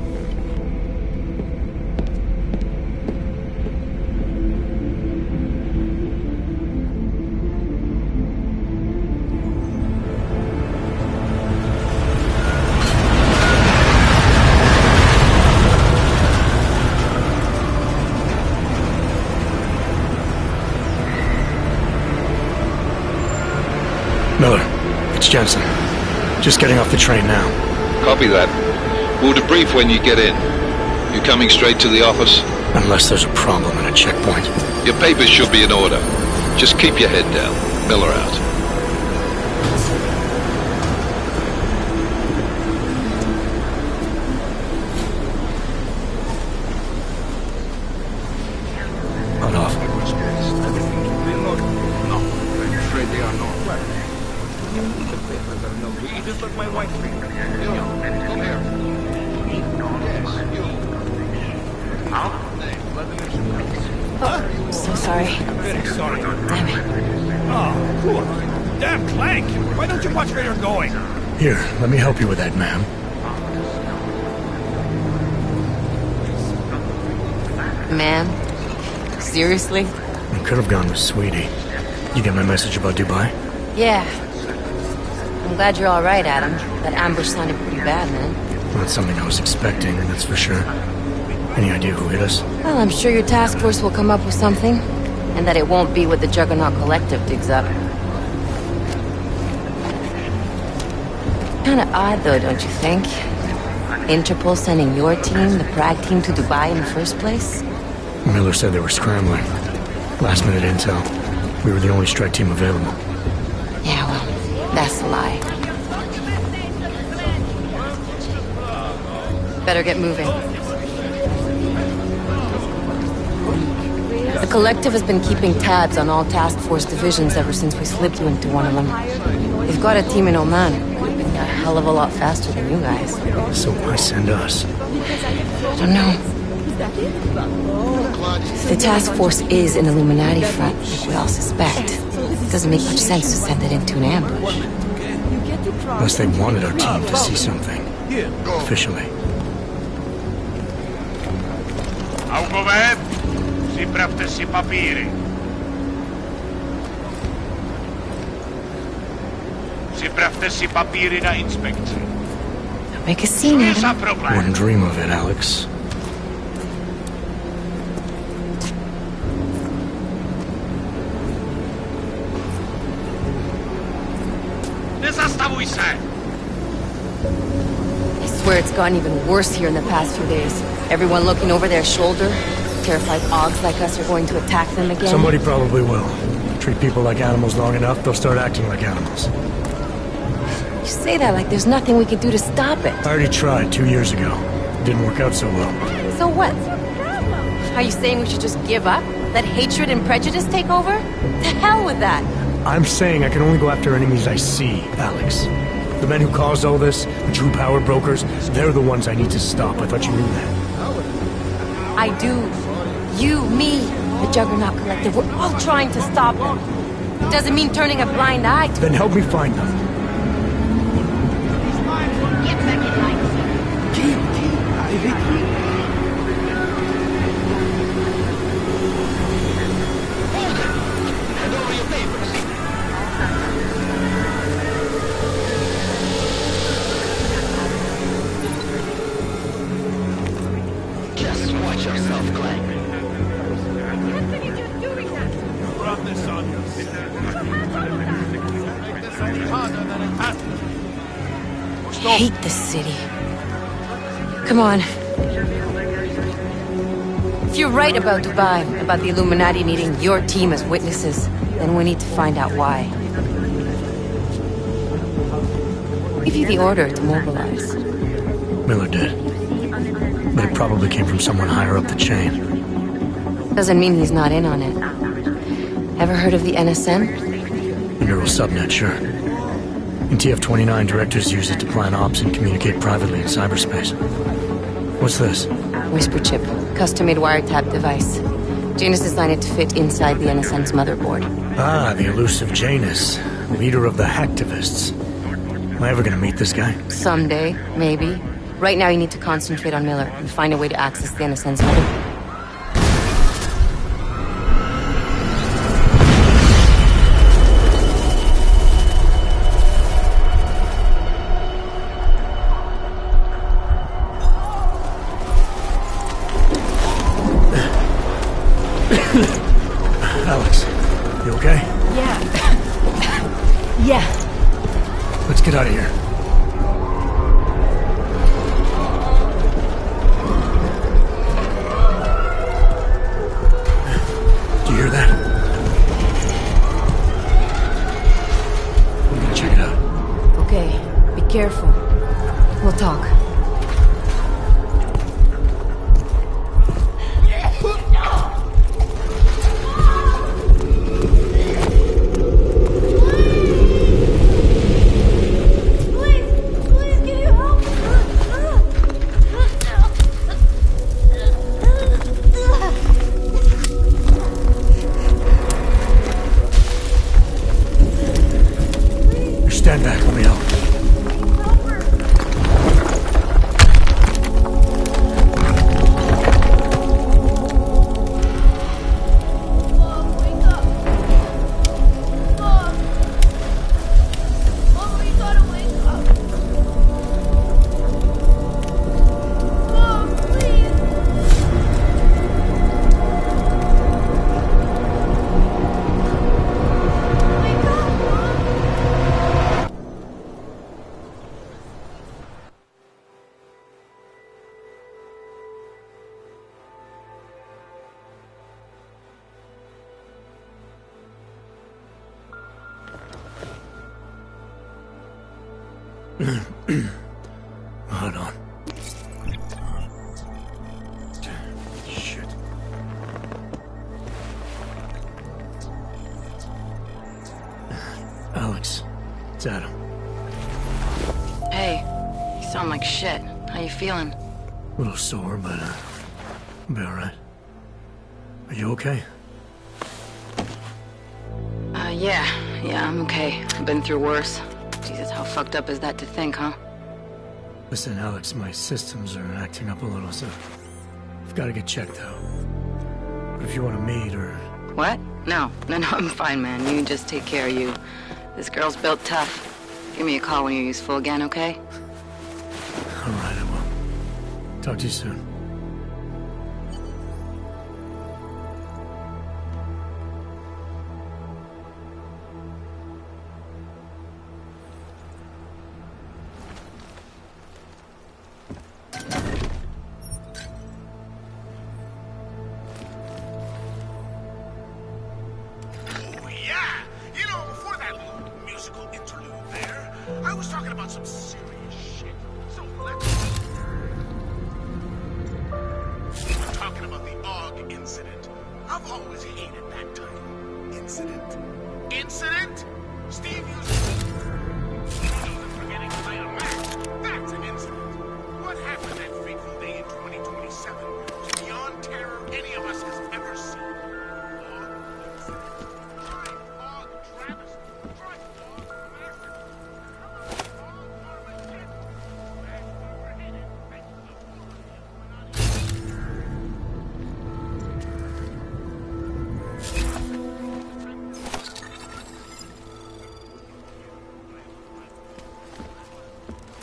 [SPEAKER 1] Miller, it's Jensen. Just getting off the train now.
[SPEAKER 4] Copy that. We'll debrief when you get in. You coming straight to the office?
[SPEAKER 1] Unless there's a problem at a checkpoint.
[SPEAKER 4] Your papers should be in order. Just keep your head down. Miller out.
[SPEAKER 1] Cut off.
[SPEAKER 12] No, I'm afraid they are not. Just like my wife. Come here. Yes, you.
[SPEAKER 2] Oh, so sorry.
[SPEAKER 12] I'm very sorry.
[SPEAKER 2] Damn it.
[SPEAKER 12] Oh, poor. Damn Clank. Why don't you watch where you're going?
[SPEAKER 1] Here, let me help you with that, ma'am.
[SPEAKER 2] Man? Seriously?
[SPEAKER 1] I could have gone with Sweetie. You get my message about Dubai?
[SPEAKER 2] Yeah. I'm glad you're all right, Adam. That ambush sounded pretty bad, man.
[SPEAKER 1] Not something I was expecting, that's for sure. Any idea who hit us?
[SPEAKER 2] Well, I'm sure your task force will come up with something. And that it won't be what the Juggernaut Collective digs up. Kinda odd, though, don't you think? Interpol sending your team, the Prague team, to Dubai in the first place?
[SPEAKER 1] Miller said they were scrambling. Last minute intel. We were the only strike team available.
[SPEAKER 2] Yeah, well, that's a lie.
[SPEAKER 3] Better get moving. The Collective has been keeping tabs on all task force divisions ever since we slipped you into one of them. They've got a team in Oman, moving a hell of a lot faster than you guys.
[SPEAKER 1] So why send us?
[SPEAKER 3] I don't know. If the task force is an Illuminati front, like we all suspect, it doesn't make much sense to send it into an ambush.
[SPEAKER 1] Unless they wanted our team to see something. Officially.
[SPEAKER 8] Augovet, připravte si papíry. Připravte si papíry na inspekci.
[SPEAKER 3] Make a scene,
[SPEAKER 1] Wouldn't dream of it, Alex.
[SPEAKER 8] Nezastavuj se!
[SPEAKER 3] I swear it's gotten even worse here in the past few days. Everyone looking over their shoulder. Terrified Augs like us are going to attack them again.
[SPEAKER 1] Somebody probably will. Treat people like animals long enough, they'll start acting like animals.
[SPEAKER 3] You say that like there's nothing we could do to stop it.
[SPEAKER 1] I already tried 2 years ago. Didn't work out so well.
[SPEAKER 3] So what? Are you saying we should just give up? Let hatred and prejudice take over? To hell with that!
[SPEAKER 1] I'm saying I can only go after enemies I see, Alex. The men who caused all this, the true power brokers, they're the ones I need to stop. I thought you knew that.
[SPEAKER 3] I do. You, me, the Juggernaut Collective, we're all trying to stop them. It doesn't mean turning a blind eye to
[SPEAKER 1] Then help me find them.
[SPEAKER 11] Just watch yourself, Clank.
[SPEAKER 8] Run this on
[SPEAKER 3] I hate this city. Come on. If you're right about Dubai, about the Illuminati needing your team as witnesses, then we need to find out why. Who gave you the order to mobilize?
[SPEAKER 1] Miller did. But it probably came from someone higher up the chain.
[SPEAKER 3] Doesn't mean he's not in on it. Ever heard of the NSM?
[SPEAKER 1] The neural subnet, sure. In TF-29, directors use it to plan ops and communicate privately in cyberspace. What's this?
[SPEAKER 3] Whisper chip. Custom-made wiretap device. Janus designed it to fit inside the NSM's motherboard.
[SPEAKER 1] Ah, the elusive Janus. Leader of the hacktivists. Am I ever gonna meet this guy?
[SPEAKER 3] Someday, maybe. Right now you need to concentrate on Miller and find a way to access the NSM's motherboard.
[SPEAKER 1] Alex, you okay?
[SPEAKER 3] Yeah. Yeah.
[SPEAKER 1] Let's get out of here. Do you hear that? I'm gonna check it out.
[SPEAKER 3] Okay, be careful. We'll talk.
[SPEAKER 1] Stand back, let me help. Hold on. It's Adam.
[SPEAKER 3] Hey, you sound like shit. How you feeling?
[SPEAKER 1] A little sore, but I'll be alright. Are you okay?
[SPEAKER 3] Yeah, I'm okay. I've been through worse. Jesus, how fucked up is that to think, huh?
[SPEAKER 1] Listen, Alex, my systems are acting up a little, so I've got to get checked out. But if you want to meet or...
[SPEAKER 3] What? No, I'm fine, man. You just take care of you. This girl's built tough. Give me a call when you're useful again, okay?
[SPEAKER 1] Alright, I will. Talk to you soon.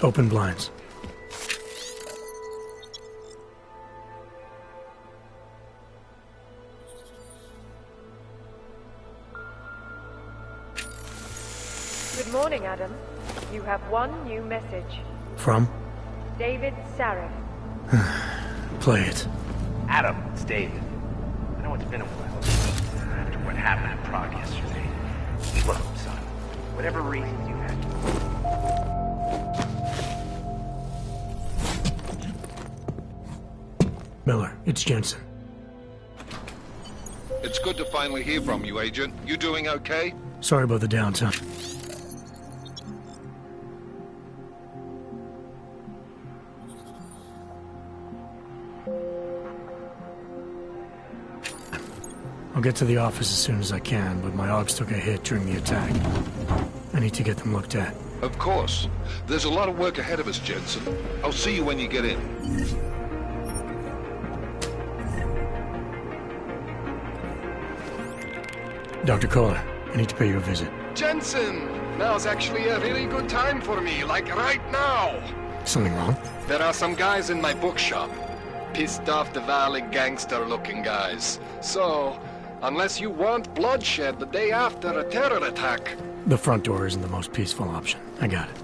[SPEAKER 1] Open blinds.
[SPEAKER 9] Good morning, Adam. You have one new message.
[SPEAKER 1] From?
[SPEAKER 9] David Sarif.
[SPEAKER 1] Play it.
[SPEAKER 13] Adam, it's David. I know it's been a while. After what happened in Prague yesterday. Look, son, whatever reasons you had.
[SPEAKER 1] Miller, it's Jensen.
[SPEAKER 4] It's good to finally hear from you, Agent. You doing okay?
[SPEAKER 1] Sorry about the downtime. I'll get to the office as soon as I can, but my Augs took a hit during the attack. I need to get them looked at.
[SPEAKER 4] Of course. There's a lot of work ahead of us, Jensen. I'll see you when you get in.
[SPEAKER 1] Dr. Kohler, I need to pay you a visit.
[SPEAKER 10] Jensen! Now's actually a really good time for me, like right now!
[SPEAKER 1] Something wrong?
[SPEAKER 10] There are some guys in my bookshop. Pissed off the valley gangster-looking guys. So, unless you want bloodshed the day after a terror attack...
[SPEAKER 1] The front door isn't the most peaceful option. I got it.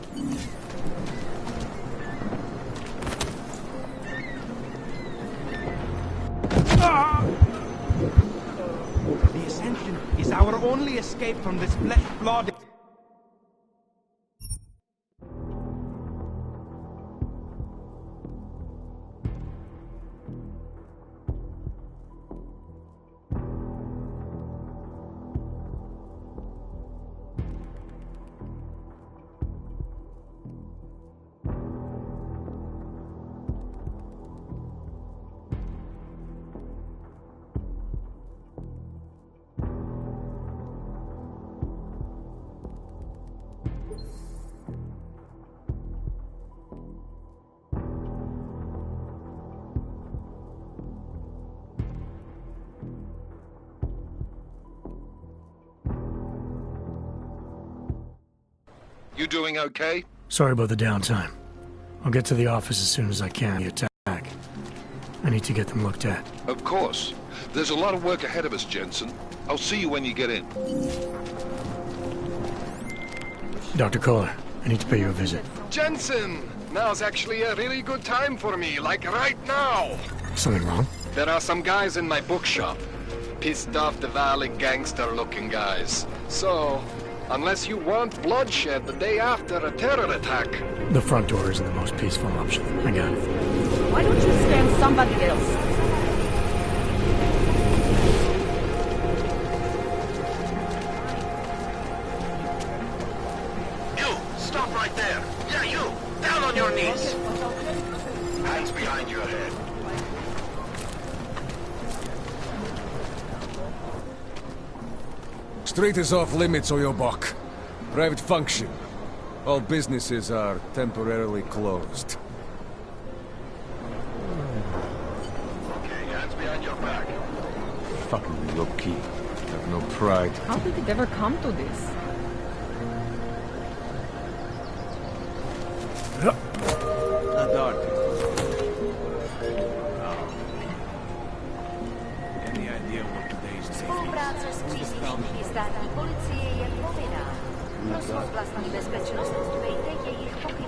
[SPEAKER 14] The Ascension is our only escape from this flesh-blood...
[SPEAKER 4] You doing okay?
[SPEAKER 1] Sorry about the downtime. I'll get to the office as soon as I can. The attack. I need to get them looked at.
[SPEAKER 4] Of course. There's a lot of work ahead of us, Jensen. I'll see you when you get in.
[SPEAKER 1] Dr. Kohler, I need to pay you a visit.
[SPEAKER 10] Jensen! Now's actually a really good time for me, like right now!
[SPEAKER 1] Something wrong?
[SPEAKER 10] There are some guys in my bookshop. Pissed off the valley gangster-looking guys. So, unless you want bloodshed the day after a terror attack...
[SPEAKER 1] The front door isn't the most peaceful option. I got it.
[SPEAKER 24] Why don't you stand somebody else?
[SPEAKER 8] You
[SPEAKER 23] ahead.
[SPEAKER 5] Street is off limits, Oyobok. Private function. All businesses are temporarily closed.
[SPEAKER 23] Okay, hands behind your back.
[SPEAKER 5] Fucking low-key. Have no pride.
[SPEAKER 24] How did it ever come to this?
[SPEAKER 5] Any idea what today's
[SPEAKER 7] Spolupráce s příslušníky státní policie je povinná. Pro svou vlastní bezpečnost dbejte jejich pokynů.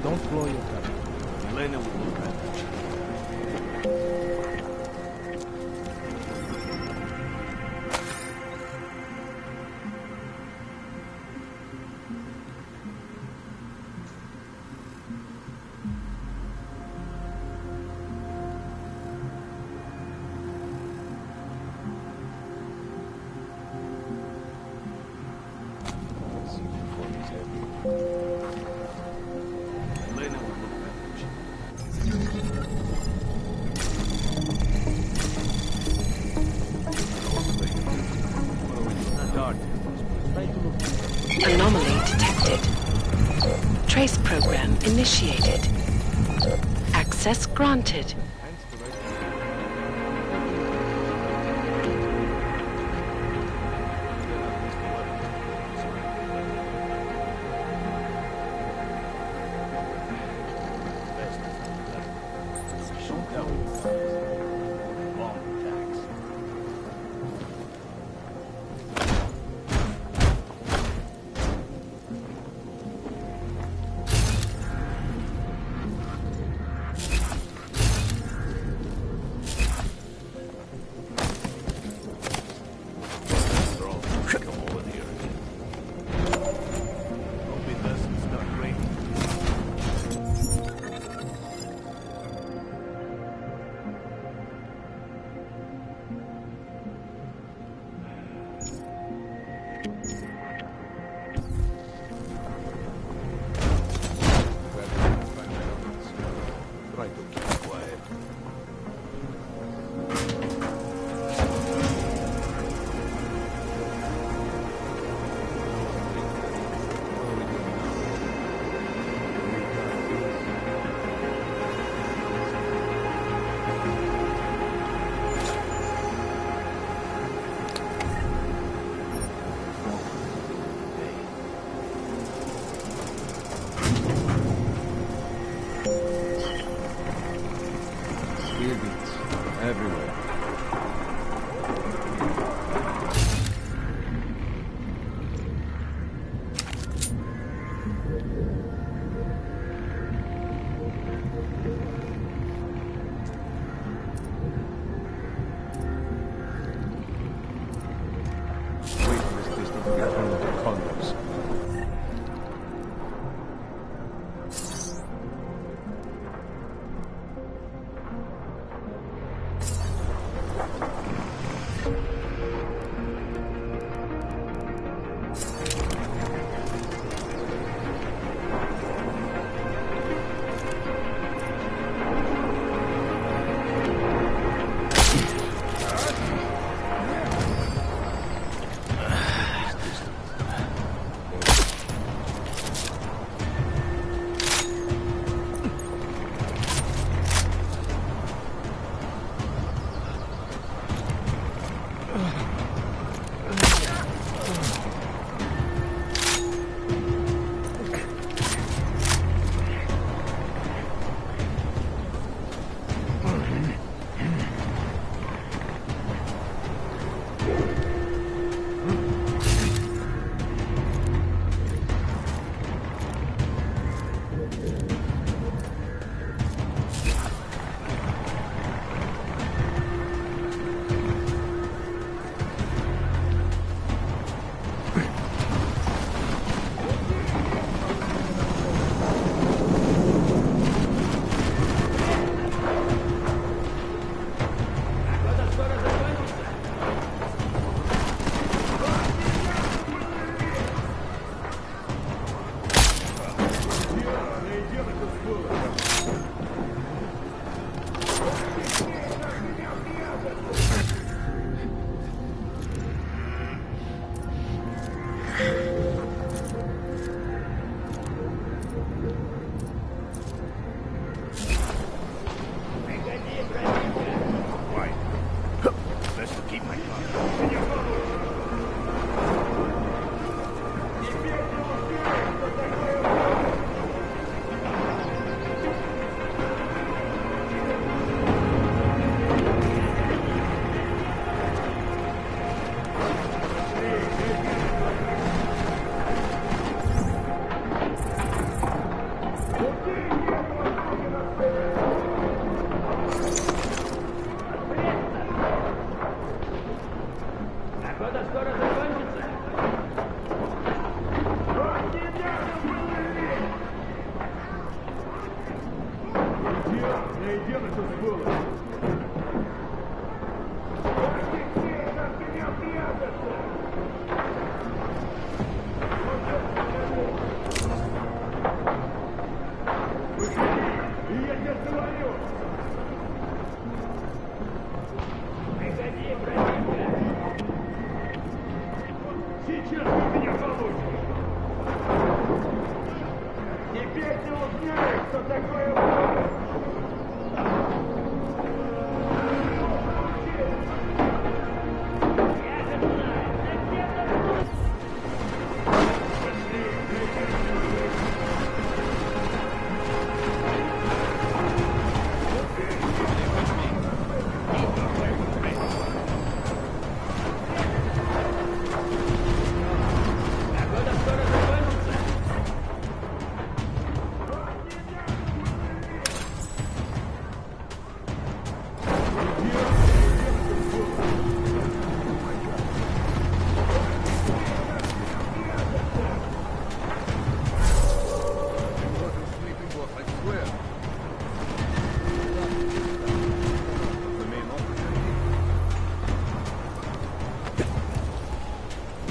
[SPEAKER 5] Don't blow your cover. Elena will look at you.
[SPEAKER 2] Anomaly detected. Trace program initiated. Access granted.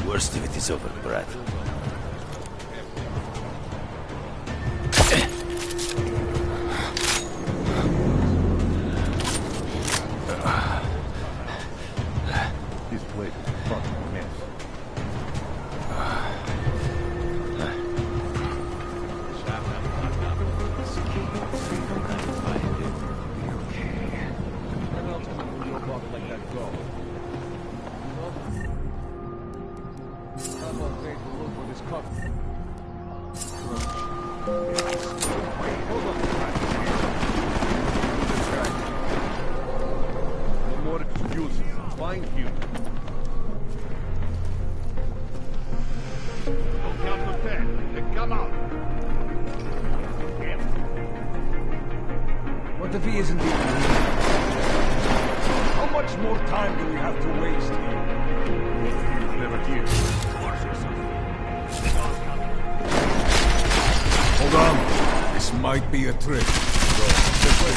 [SPEAKER 6] Worst of it is over, Brad.
[SPEAKER 8] This place is a fucking mess. No more excuses. Thank you. Don't count to 10. Then come out.
[SPEAKER 5] What if he isn't even here? How much more time do we have to waste here?
[SPEAKER 8] He's never here.
[SPEAKER 5] Hold on. This might be a trick. Go. This way.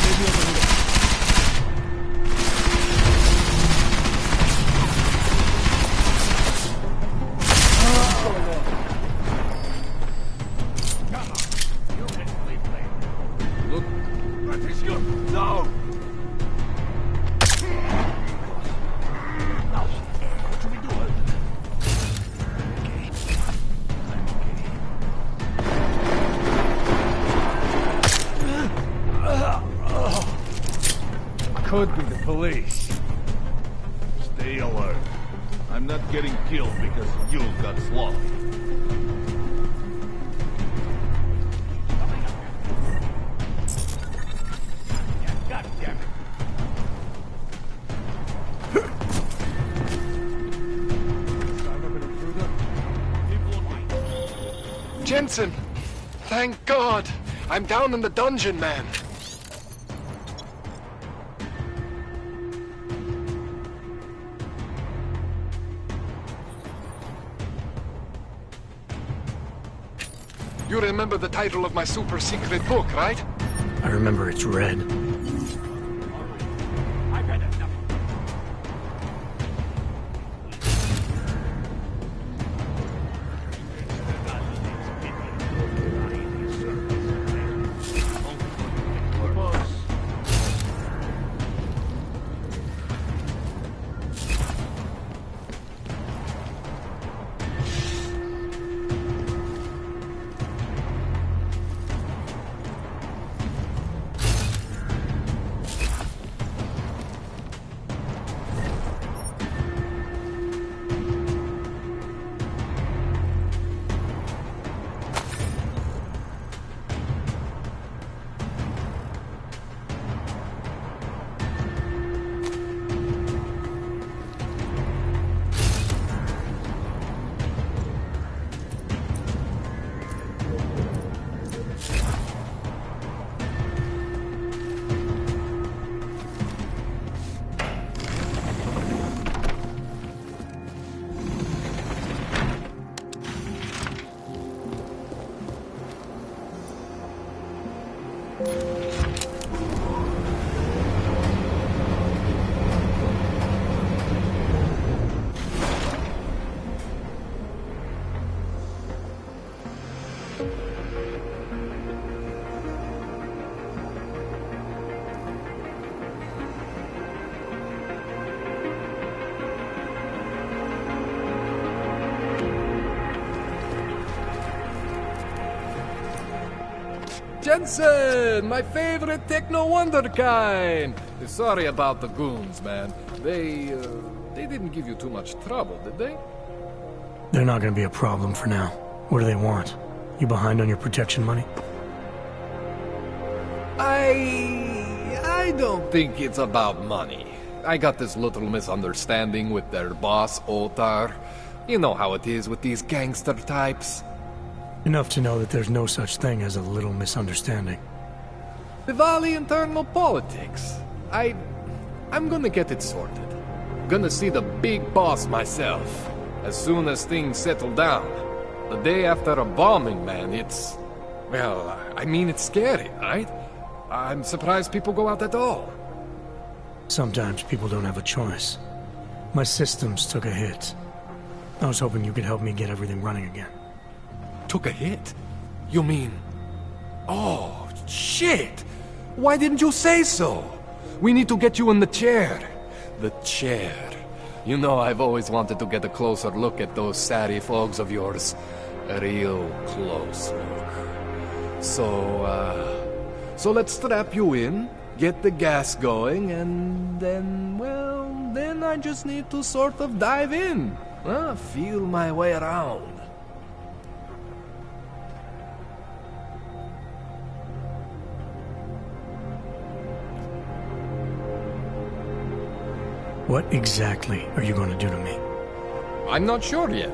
[SPEAKER 5] Maybe over here.
[SPEAKER 8] Look. No! What should we do?
[SPEAKER 5] Could be the police.
[SPEAKER 8] Stay alert. I'm not getting killed because you got slaughtered. God damn
[SPEAKER 16] it. Jensen! Thank God! I'm down in the dungeon, man. You remember the title of my super secret book, right?
[SPEAKER 1] I remember it's red.
[SPEAKER 8] I've had enough.
[SPEAKER 5] Jensen, my favorite techno wonderkind. Sorry about the goons, man. They didn't give you too much trouble, did they?
[SPEAKER 1] They're not gonna be a problem for now. What do they want? You behind on your protection money?
[SPEAKER 5] I don't think it's about money. I got this little misunderstanding with their boss, Otar. You know how it is with these gangster types.
[SPEAKER 1] Enough to know that there's no such thing as a little misunderstanding.
[SPEAKER 5] Diwali internal politics. I'm gonna get it sorted. Gonna see the big boss myself. As soon as things settle down. The day after a bombing, man, it's... Well, I mean, it's scary, right? I'm surprised people go out at all.
[SPEAKER 1] Sometimes people don't have a choice. My systems took a hit. I was hoping you could help me get everything running again.
[SPEAKER 5] Took a hit? You mean... Oh, shit! Why didn't you say so? We need to get you in the chair. The chair. You know, I've always wanted to get a closer look at those satty fogs of yours. A real close look. So let's strap you in, get the gas going, and then, well, then I just need to sort of dive in. Feel my way around.
[SPEAKER 1] What exactly are you going to do to me?
[SPEAKER 5] I'm not sure yet.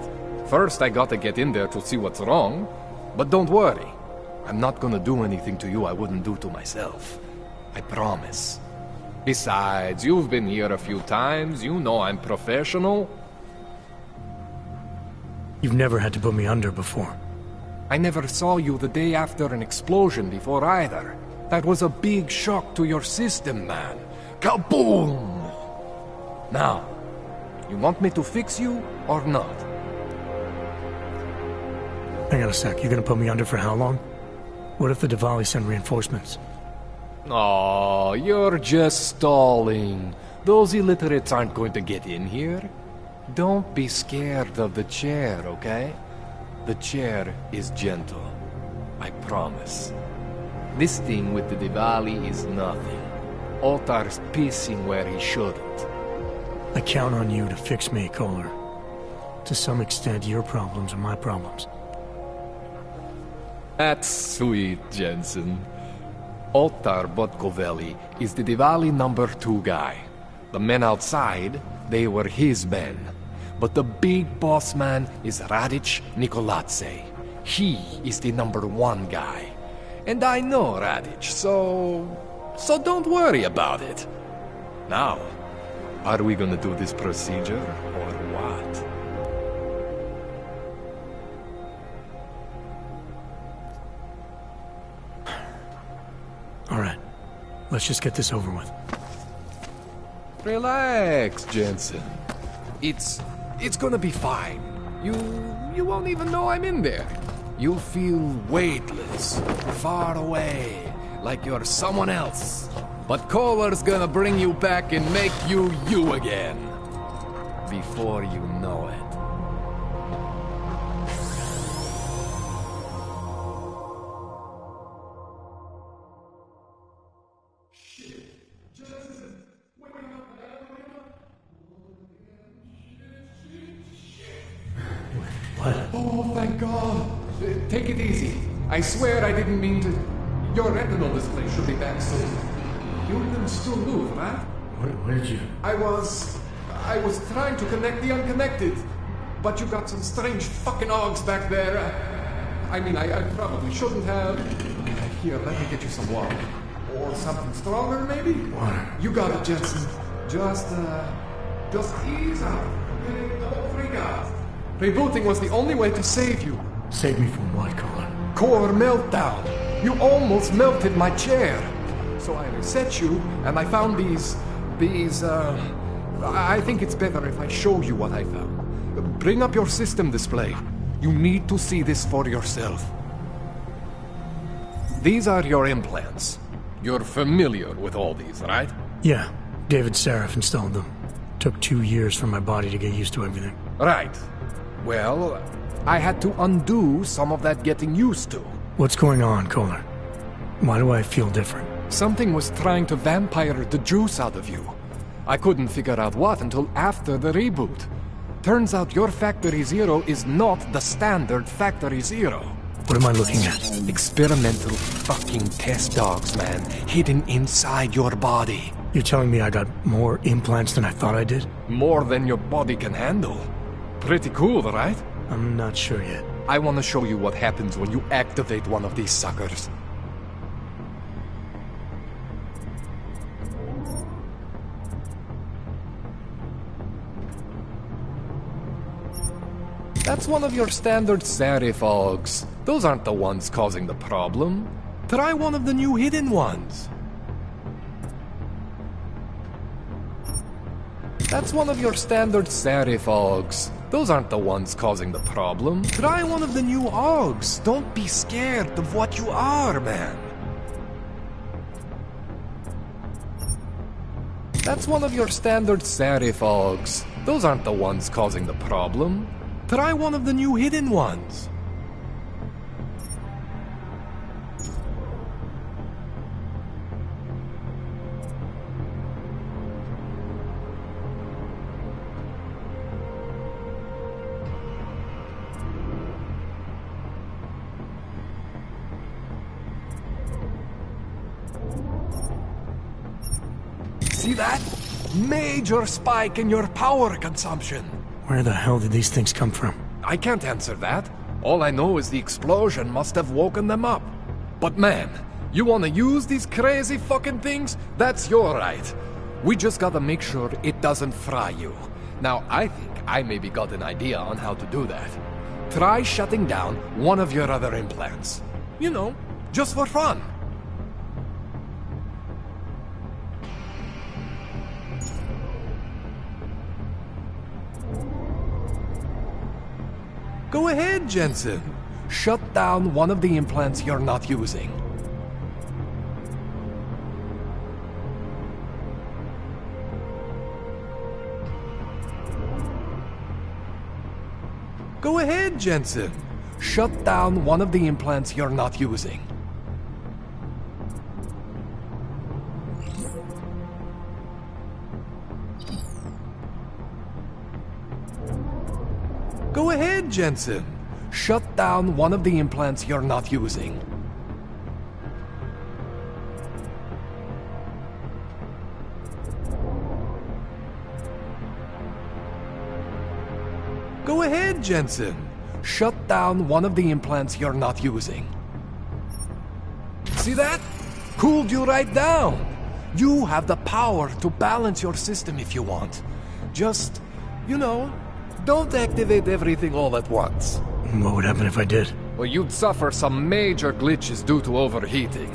[SPEAKER 5] First, I gotta get in there to see what's wrong. But don't worry. I'm not gonna do anything to you I wouldn't do to myself. I promise. Besides, you've been here a few times. You know I'm professional.
[SPEAKER 1] You've never had to put me under before.
[SPEAKER 5] I never saw you the day after an explosion before either. That was a big shock to your system, man. Kaboom! Now, you want me to fix you or not?
[SPEAKER 1] Hang on a sec, you're gonna put me under for how long? What if the Diwali send reinforcements?
[SPEAKER 5] Oh, you're just stalling. Those illiterates aren't going to get in here. Don't be scared of the chair, okay? The chair is gentle. I promise. This thing with the Diwali is nothing. Otar's pissing where he shouldn't.
[SPEAKER 1] I count on you to fix me, Kohler. To some extent, your problems are my problems.
[SPEAKER 5] That's sweet, Jensen. Otar Botkoveli is the Diwali #2 guy. The men outside, they were his men. But the big boss man is Radic Nikoladze. He is the #1 guy. And I know Radic, so don't worry about it. Now, are we gonna do this procedure, or what?
[SPEAKER 1] All right, let's just get this over with.
[SPEAKER 5] Relax, Jensen. It's gonna be fine. You won't even know I'm in there. You'll feel weightless, far away, like you're someone else. But Kohler's gonna bring you back and make you you again. Before you know it.
[SPEAKER 1] What?
[SPEAKER 5] Oh, thank God. Take it easy. I swear I didn't mean to... Your retinal display should be back soon. You can still move, right?
[SPEAKER 1] Where did you...
[SPEAKER 5] I was trying to connect the unconnected. But you got some strange fucking ogs back there. I mean, I probably shouldn't have... Here, let me get you some water. Or something stronger, maybe?
[SPEAKER 1] Water.
[SPEAKER 5] You got it, Jensen. Just ease out. Okay? Don't freak out. Rebooting was the only way to save you.
[SPEAKER 1] Save me from what, Kohler?
[SPEAKER 5] Core meltdown. You almost melted my chair. So I reset you, and I found these... I think it's better if I show you what I found. Bring up your system display. You need to see this for yourself. These are your implants. You're familiar with all these, right?
[SPEAKER 1] Yeah, David Seraph installed them. Took 2 years for my body to get used to everything.
[SPEAKER 5] Right. Well, I had to undo some of that getting used to.
[SPEAKER 1] What's going on, Kohler? Why do I feel different?
[SPEAKER 5] Something was trying to vampire the juice out of you. I couldn't figure out what until after the reboot. Turns out your Factory Zero is not the standard Factory Zero.
[SPEAKER 1] What am I looking at?
[SPEAKER 5] Experimental fucking test dogs, man. Hidden inside your body.
[SPEAKER 1] You're telling me I got more implants than I thought I did?
[SPEAKER 5] More than your body can handle. Pretty cool, right?
[SPEAKER 1] I'm not sure yet.
[SPEAKER 5] I want to show you what happens when you activate one of these suckers. That's one of your standard Sarifogs. Those aren't the ones causing the problem. Try one of the new hidden ones. That's one of your standard Sarifogs. Those aren't the ones causing the problem. Try one of the new Ogs. Don't be scared of what you are, man. That's one of your standard Sarifogs. Those aren't the ones causing the problem. Try one of the new hidden ones. See that? Major spike in your power consumption.
[SPEAKER 1] Where the hell did these things come from?
[SPEAKER 5] I can't answer that. All I know is the explosion must have woken them up. But man, you wanna use these crazy fucking things? That's your right. We just gotta make sure it doesn't fry you. Now, I think I maybe got an idea on how to do that. Try shutting down one of your other implants. You know, just for fun. Go ahead, Jensen. Shut down one of the implants you're not using. Go ahead, Jensen. Shut down one of the implants you're not using. Go ahead, Jensen. Shut down one of the implants you're not using. Go ahead, Jensen. Shut down one of the implants you're not using. See that? Cooled you right down. You have the power to balance your system if you want. Just, you know, don't activate everything all at once.
[SPEAKER 1] What would happen if I did?
[SPEAKER 5] Well, you'd suffer some major glitches due to overheating.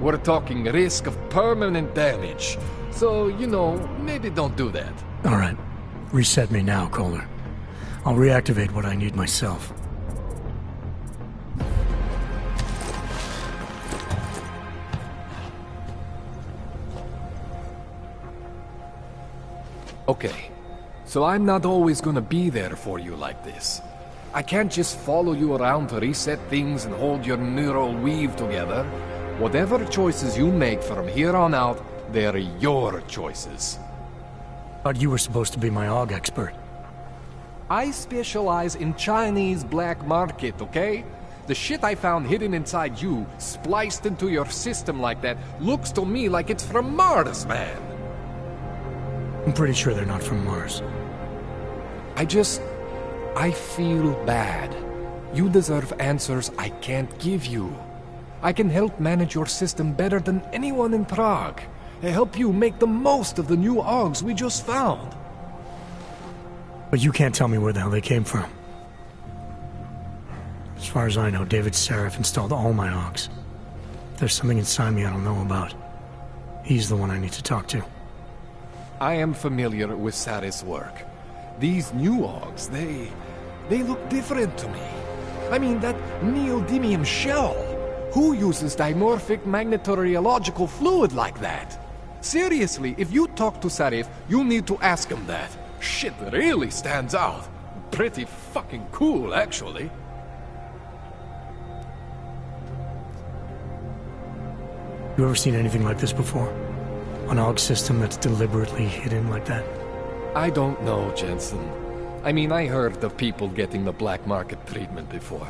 [SPEAKER 5] We're talking risk of permanent damage. So, you know, maybe don't do that.
[SPEAKER 1] All right. Reset me now, Kohler. I'll reactivate what I need myself.
[SPEAKER 5] Okay. So I'm not always gonna be there for you like this. I can't just follow you around to reset things and hold your neural weave together. Whatever choices you make from here on out, they're your choices.
[SPEAKER 1] Thought you were supposed to be my AUG expert.
[SPEAKER 5] I specialize in Chinese black market, okay? The shit I found hidden inside you, spliced into your system like that, looks to me like it's from Mars, man.
[SPEAKER 1] I'm pretty sure they're not from Mars.
[SPEAKER 5] I feel bad. You deserve answers I can't give you. I can help manage your system better than anyone in Prague. I help you make the most of the new AUGs we just found.
[SPEAKER 1] But you can't tell me where the hell they came from. As far as I know, David Sarif installed all my AUGs. There's something inside me I don't know about. He's the one I need to talk to.
[SPEAKER 5] I am familiar with Sarif's work. These new AUGs, they look different to me. I mean, that neodymium shell. Who uses dimorphic magnetorheological fluid like that? Seriously, if you talk to Sarif, you need to ask him that. Shit really stands out. Pretty fucking cool, actually.
[SPEAKER 1] You ever seen anything like this before? An AUG system that's deliberately hidden like that?
[SPEAKER 5] I don't know, Jensen. I mean, I heard of people getting the black market treatment before.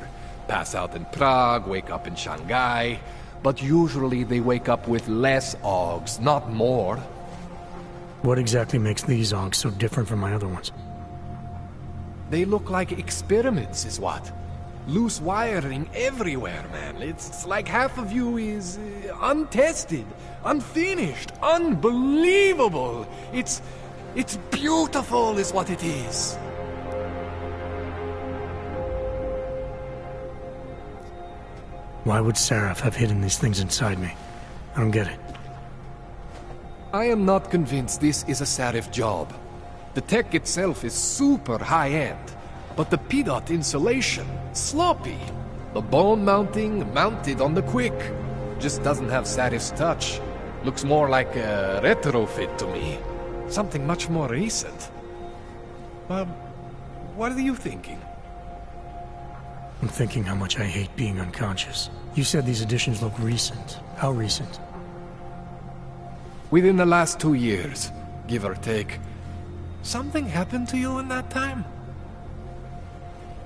[SPEAKER 5] Pass out in Prague, wake up in Shanghai. But usually they wake up with less AUGs, not more.
[SPEAKER 1] What exactly makes these AUGs so different from my other ones?
[SPEAKER 5] They look like experiments, is what. Loose wiring everywhere, man. It's like half of you is untested, unfinished, unbelievable. It's beautiful is what it is.
[SPEAKER 1] Why would Seraph have hidden these things inside me? I don't get it.
[SPEAKER 5] I am not convinced this is a Seraph job. The tech itself is super high-end, but the PDOT insulation, sloppy. The bone mounting, mounted on the quick. Just doesn't have Seraph's touch. Looks more like a retrofit to me. Something much more recent. What are you thinking?
[SPEAKER 1] I'm thinking how much I hate being unconscious. You said these additions look recent. How recent?
[SPEAKER 5] Within the last 2 years, give or take. Something happened to you in that time?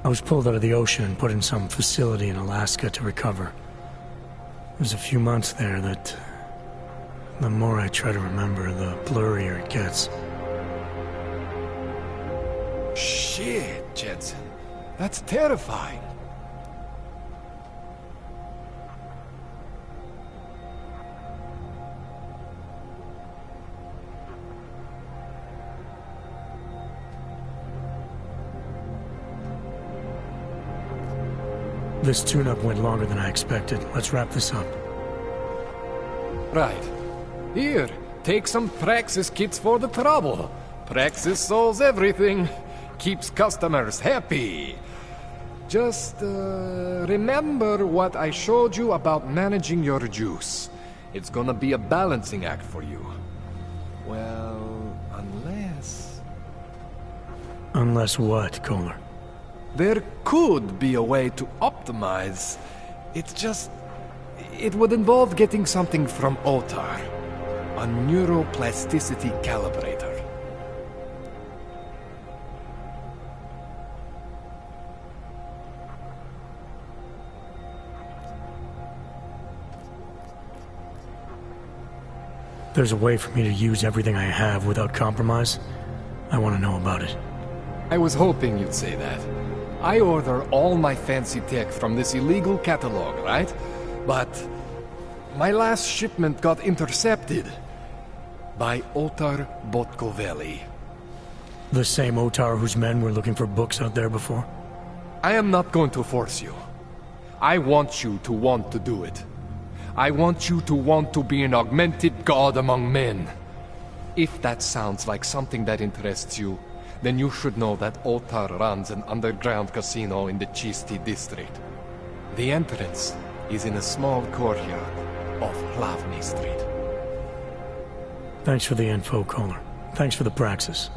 [SPEAKER 1] I was pulled out of the ocean and put in some facility in Alaska to recover. It was a few months there that... the more I try to remember, the blurrier it gets.
[SPEAKER 5] Shit, Jensen. That's terrifying.
[SPEAKER 1] This tune-up went longer than I expected. Let's wrap this up.
[SPEAKER 5] Right. Here, take some Praxis kits for the trouble. Praxis solves everything. Keeps customers happy. Just, remember what I showed you about managing your juice. It's gonna be a balancing act for you. Well, unless...
[SPEAKER 1] Unless what, Kohler?
[SPEAKER 5] There could be a way to optimize. It's just... it would involve getting something from Otar. A neuroplasticity calibrator.
[SPEAKER 1] There's a way for me to use everything I have without compromise. I want to know about it.
[SPEAKER 5] I was hoping you'd say that. I order all my fancy tech from this illegal catalog, right? But my last shipment got intercepted by Otar Botkoveli.
[SPEAKER 1] The same Otar whose men were looking for books out there before?
[SPEAKER 5] I am not going to force you. I want you to want to do it. I want you to want to be an augmented god among men. If that sounds like something that interests you, then you should know that Otar runs an underground casino in the Chisti district. The entrance is in a small courtyard off Hlavny Street.
[SPEAKER 1] Thanks for the info, Kohler. Thanks for the praxis.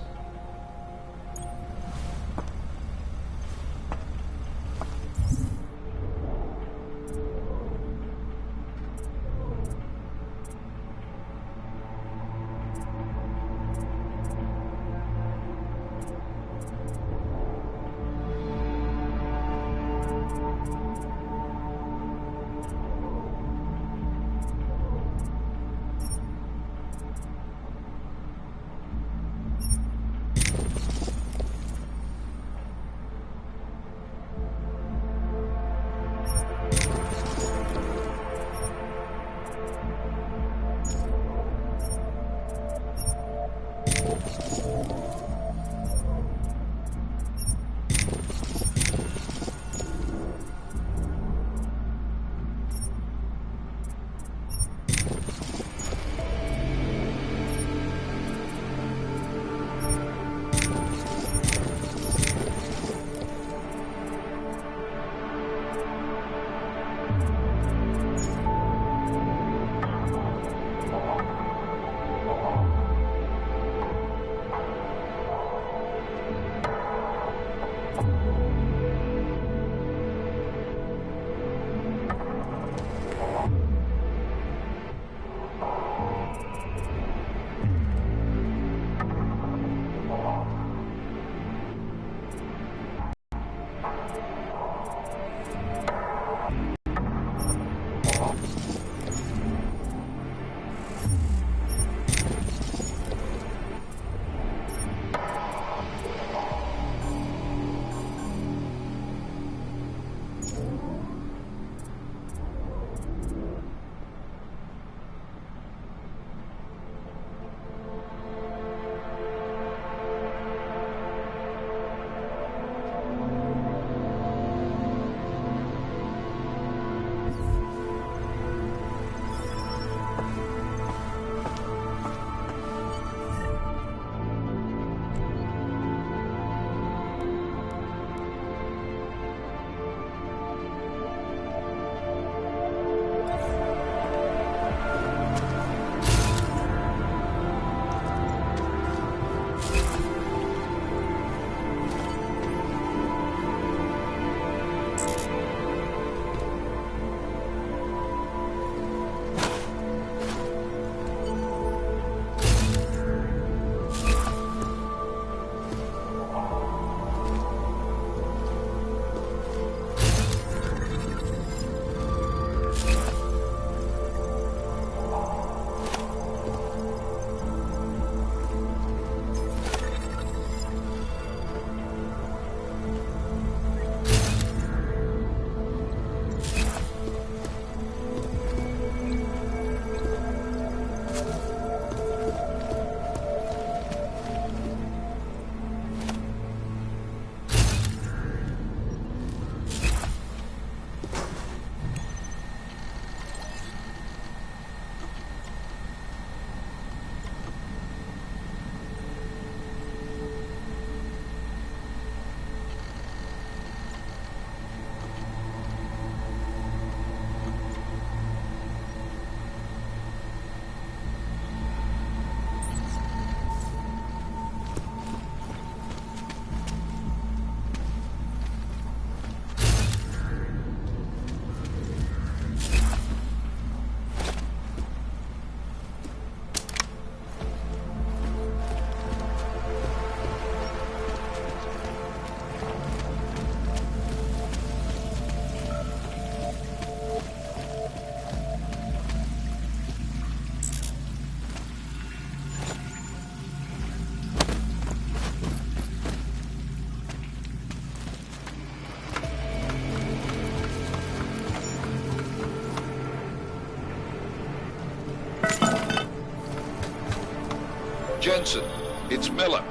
[SPEAKER 4] Jensen, it's Miller.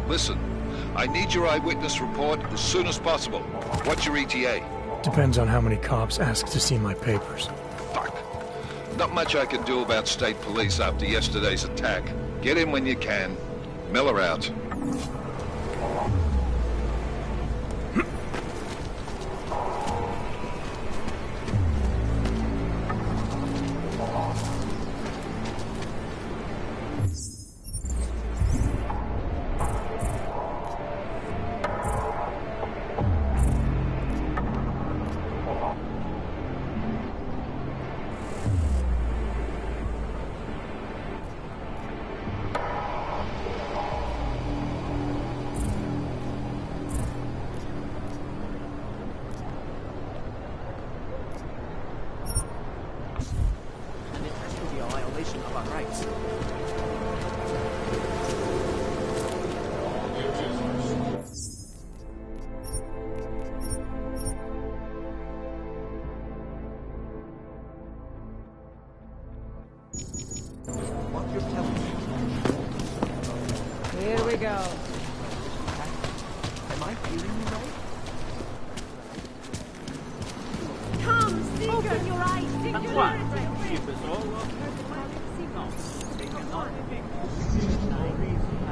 [SPEAKER 4] Listen, I need your eyewitness report as soon as possible. What's your ETA?
[SPEAKER 1] Depends on how many cops ask to see my papers.
[SPEAKER 4] Fuck. Not much I can do about state police after yesterday's attack. Get in when you can. Miller out.
[SPEAKER 24] Here we go.
[SPEAKER 14] Am I hearing you right?
[SPEAKER 7] Come, Seeker! Open your eyes!
[SPEAKER 11] Singularity! Ship is all up. No, they cannot be. No reason I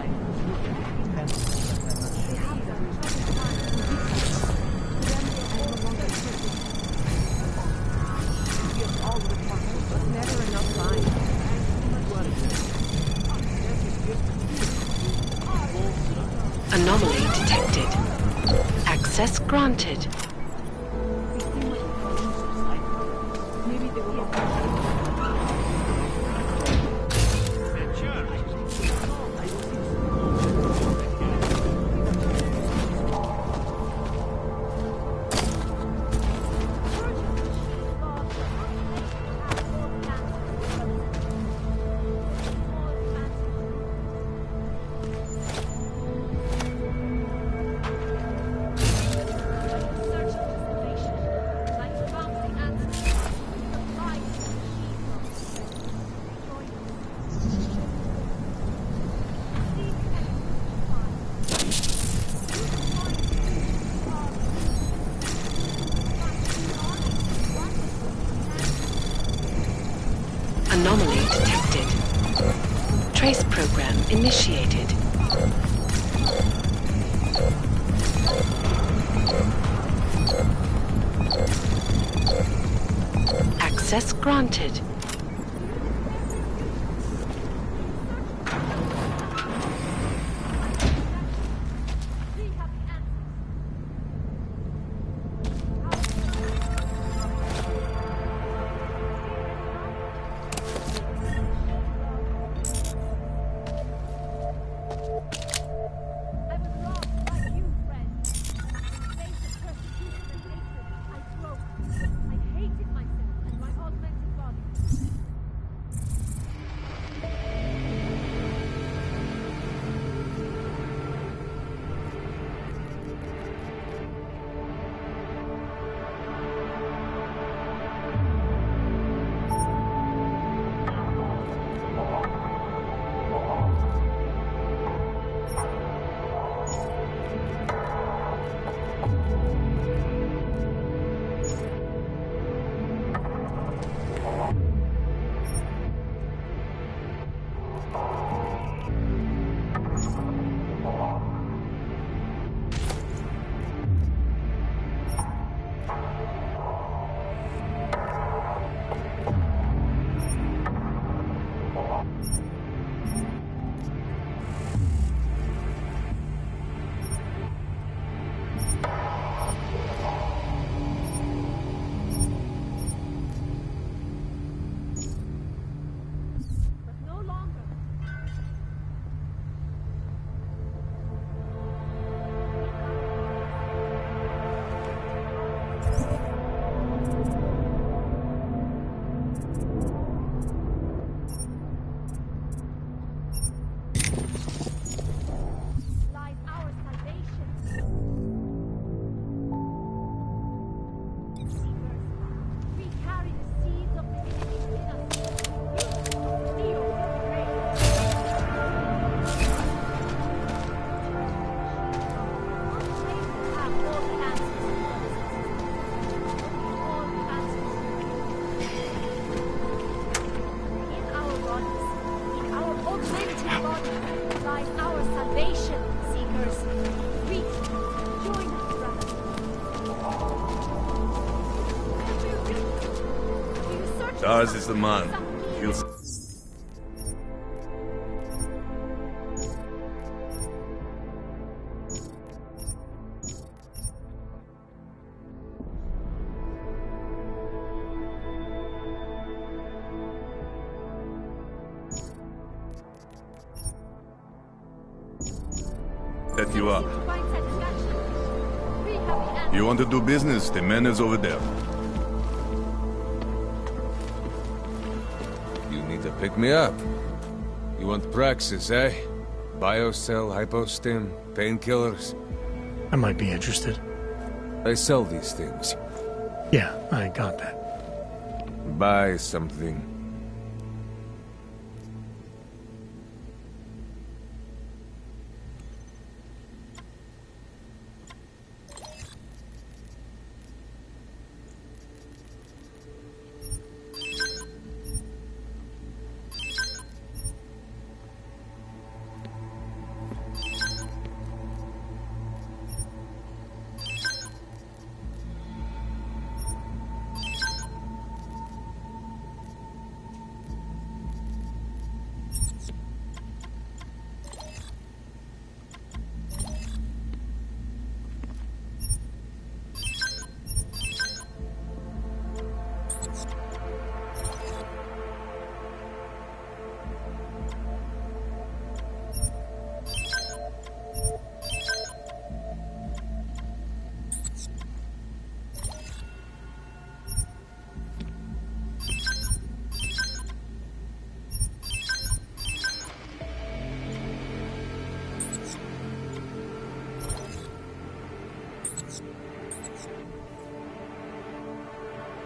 [SPEAKER 24] Never enough time.
[SPEAKER 2] Anomaly detected. Access granted. Anomaly detected. Trace program initiated. Access granted.
[SPEAKER 15] Stars is the man. He'll... Set you up. You want to do business? The man is over there.
[SPEAKER 17] You need to pick me up. You want praxis, eh? Biocell, hypostim, painkillers.
[SPEAKER 1] I might be interested.
[SPEAKER 17] I sell these things.
[SPEAKER 1] Yeah, I got that.
[SPEAKER 17] Buy something.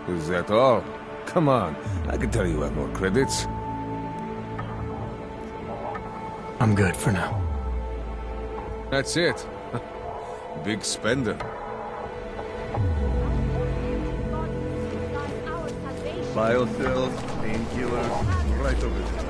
[SPEAKER 17] Is that all? Come on, I can tell you have more credits.
[SPEAKER 1] I'm good for now.
[SPEAKER 17] That's it. Big spender.
[SPEAKER 15] Biocells, painkillers, right over there.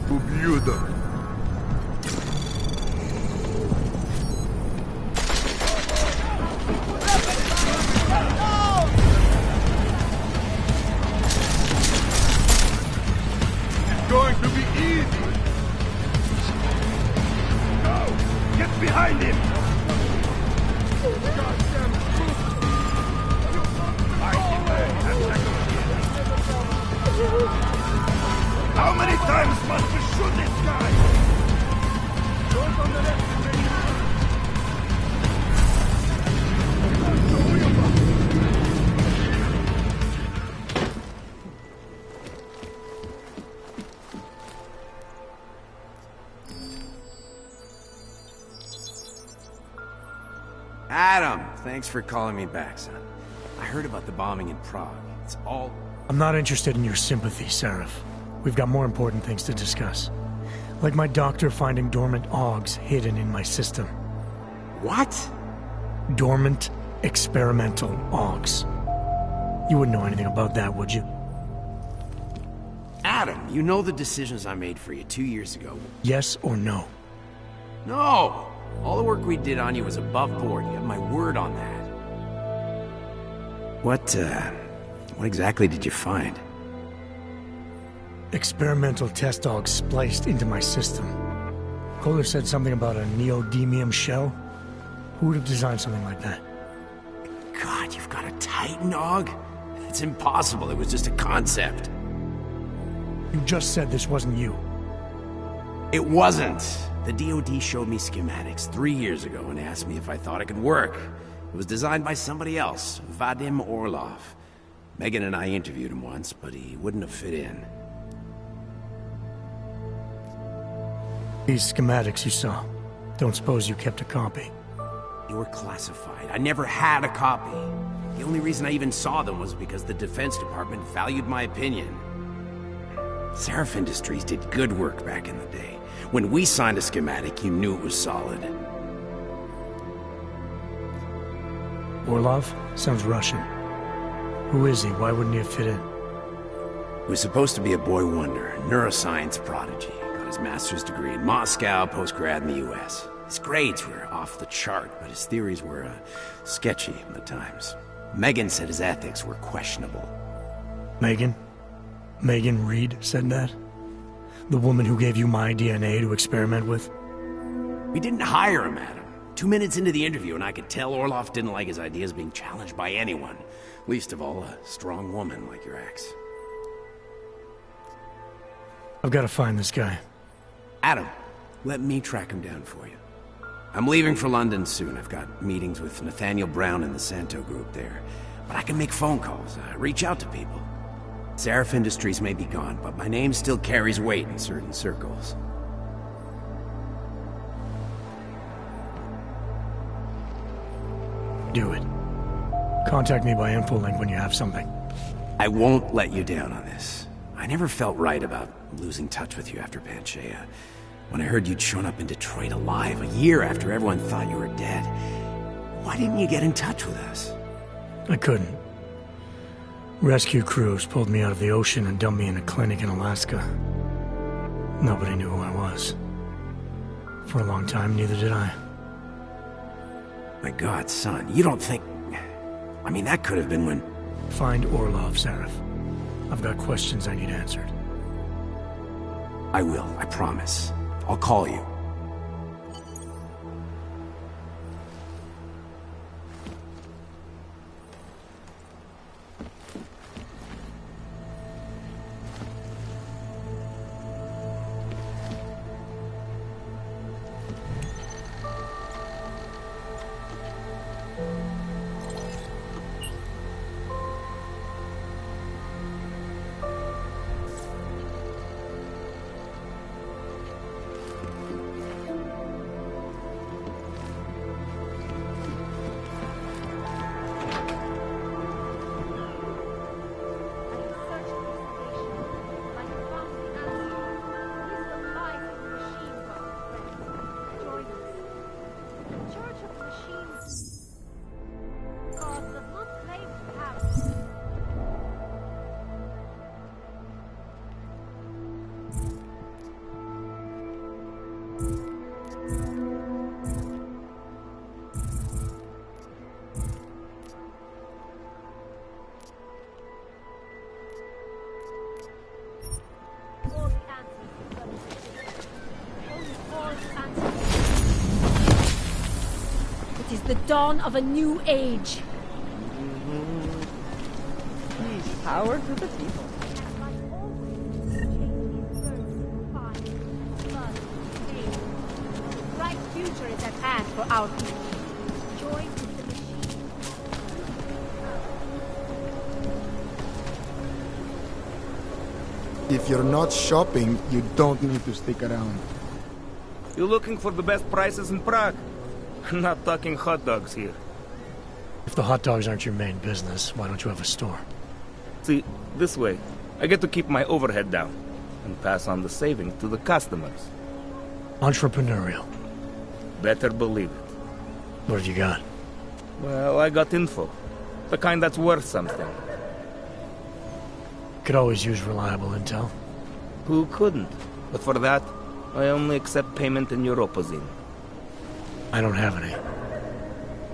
[SPEAKER 15] Убьюдок. It's going to be easy. Go! Get behind him! Goddamn How many times must we shoot this guy? Don't on the left.
[SPEAKER 13] Adam, thanks for calling me back, son. I heard about the bombing in Prague. It's all...
[SPEAKER 1] I'm not interested in your sympathy, Seraph. We've got more important things to discuss. Like my doctor finding dormant augs hidden in my system.
[SPEAKER 13] What?
[SPEAKER 1] Dormant experimental augs. You wouldn't know anything about that, would you?
[SPEAKER 13] Adam, you know the decisions I made for you 2 years ago.
[SPEAKER 1] Yes or no?
[SPEAKER 13] No! All the work we did on you was above board. You have my word on that. What exactly did you find?
[SPEAKER 1] Experimental test dogs spliced into my system. Kohler said something about a neodymium shell. Who would have designed something like that?
[SPEAKER 13] God, you've got a Titan dog? It's impossible. It was just a concept.
[SPEAKER 1] You just said this wasn't you.
[SPEAKER 13] It wasn't. The DoD showed me schematics 3 years ago and asked me if I thought it could work. It was designed by somebody else, Vadim Orlov. Megan and I interviewed him once, but he wouldn't have fit in.
[SPEAKER 1] These schematics you saw, don't suppose you kept a copy?
[SPEAKER 13] They were classified. I never had a copy. The only reason I even saw them was because the Defense Department valued my opinion. Seraph Industries did good work back in the day. When we signed a schematic, you knew it was solid.
[SPEAKER 1] Orlov? Sounds Russian. Who is he? Why wouldn't he have fit in?
[SPEAKER 13] He was supposed to be a boy wonder, a neuroscience prodigy. Got his master's degree in Moscow, post-grad in the US. His grades were off the chart, but his theories were sketchy at times. Megan said his ethics were questionable.
[SPEAKER 1] Megan? Megan Reed said that? The woman who gave you my DNA to experiment with?
[SPEAKER 13] We didn't hire him, Adam. 2 minutes into the interview, and I could tell Orloff didn't like his ideas being challenged by anyone. Least of all, a strong woman like your ex.
[SPEAKER 1] I've got to find this guy.
[SPEAKER 13] Adam, let me track him down for you. I'm leaving for London soon. I've got meetings with Nathaniel Brown and the Santo group there. But I can make phone calls, reach out to people. Seraph Industries may be gone, but my name still carries weight in certain circles.
[SPEAKER 1] Do it. Contact me by infolink when you have something.
[SPEAKER 13] I won't let you down on this. I never felt right about losing touch with you after Panchea. When I heard you'd shown up in Detroit alive, a year after everyone thought you were dead. Why didn't you get in touch with us?
[SPEAKER 1] I couldn't. Rescue crews pulled me out of the ocean and dumped me in a clinic in Alaska. Nobody knew who I was. For a long time, neither did I.
[SPEAKER 13] My God, son, you don't think... I mean, that could have been when...
[SPEAKER 1] Find Orlov, Seraph. I've got questions I need answered.
[SPEAKER 13] I will, I promise. I'll call you.
[SPEAKER 18] It is the dawn of a new age.
[SPEAKER 24] Peace, power to the people.
[SPEAKER 18] A bright future is at hand for our people. Joy with the machine.
[SPEAKER 19] If you're not shopping, you don't need to stick around.
[SPEAKER 11] You looking for the best prices in Prague? I'm not talking hot dogs here.
[SPEAKER 1] If the hot dogs aren't your main business, why don't you have a store?
[SPEAKER 11] See, this way, I get to keep my overhead down and pass on the savings to the customers.
[SPEAKER 1] Entrepreneurial.
[SPEAKER 11] Better believe it.
[SPEAKER 1] What have you got?
[SPEAKER 11] Well, I got info. The kind that's worth something.
[SPEAKER 1] Could always use reliable intel.
[SPEAKER 11] Who couldn't? But for that, I only accept payment in Europozine.
[SPEAKER 1] I don't have any.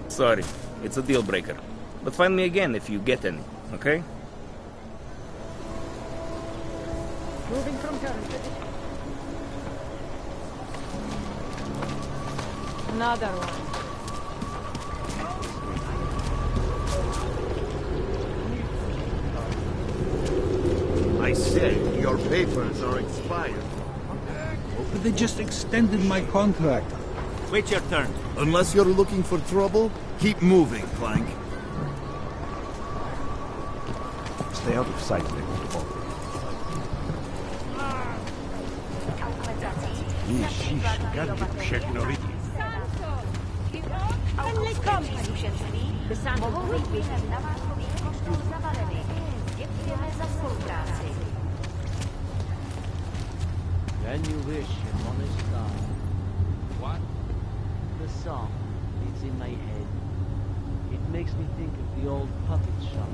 [SPEAKER 11] Sorry, it's a deal breaker. But find me again if you get any, okay?
[SPEAKER 24] Moving from current. Another one.
[SPEAKER 8] I said your papers are expired.
[SPEAKER 15] But they just extended my contract.
[SPEAKER 11] Wait your turn.
[SPEAKER 8] Unless you're looking for trouble, keep moving, Clank.
[SPEAKER 15] Stay out of sight, they won't fall.
[SPEAKER 21] When you wish an honest star. What? The song. It's in my head. It makes me think of the old puppet shop.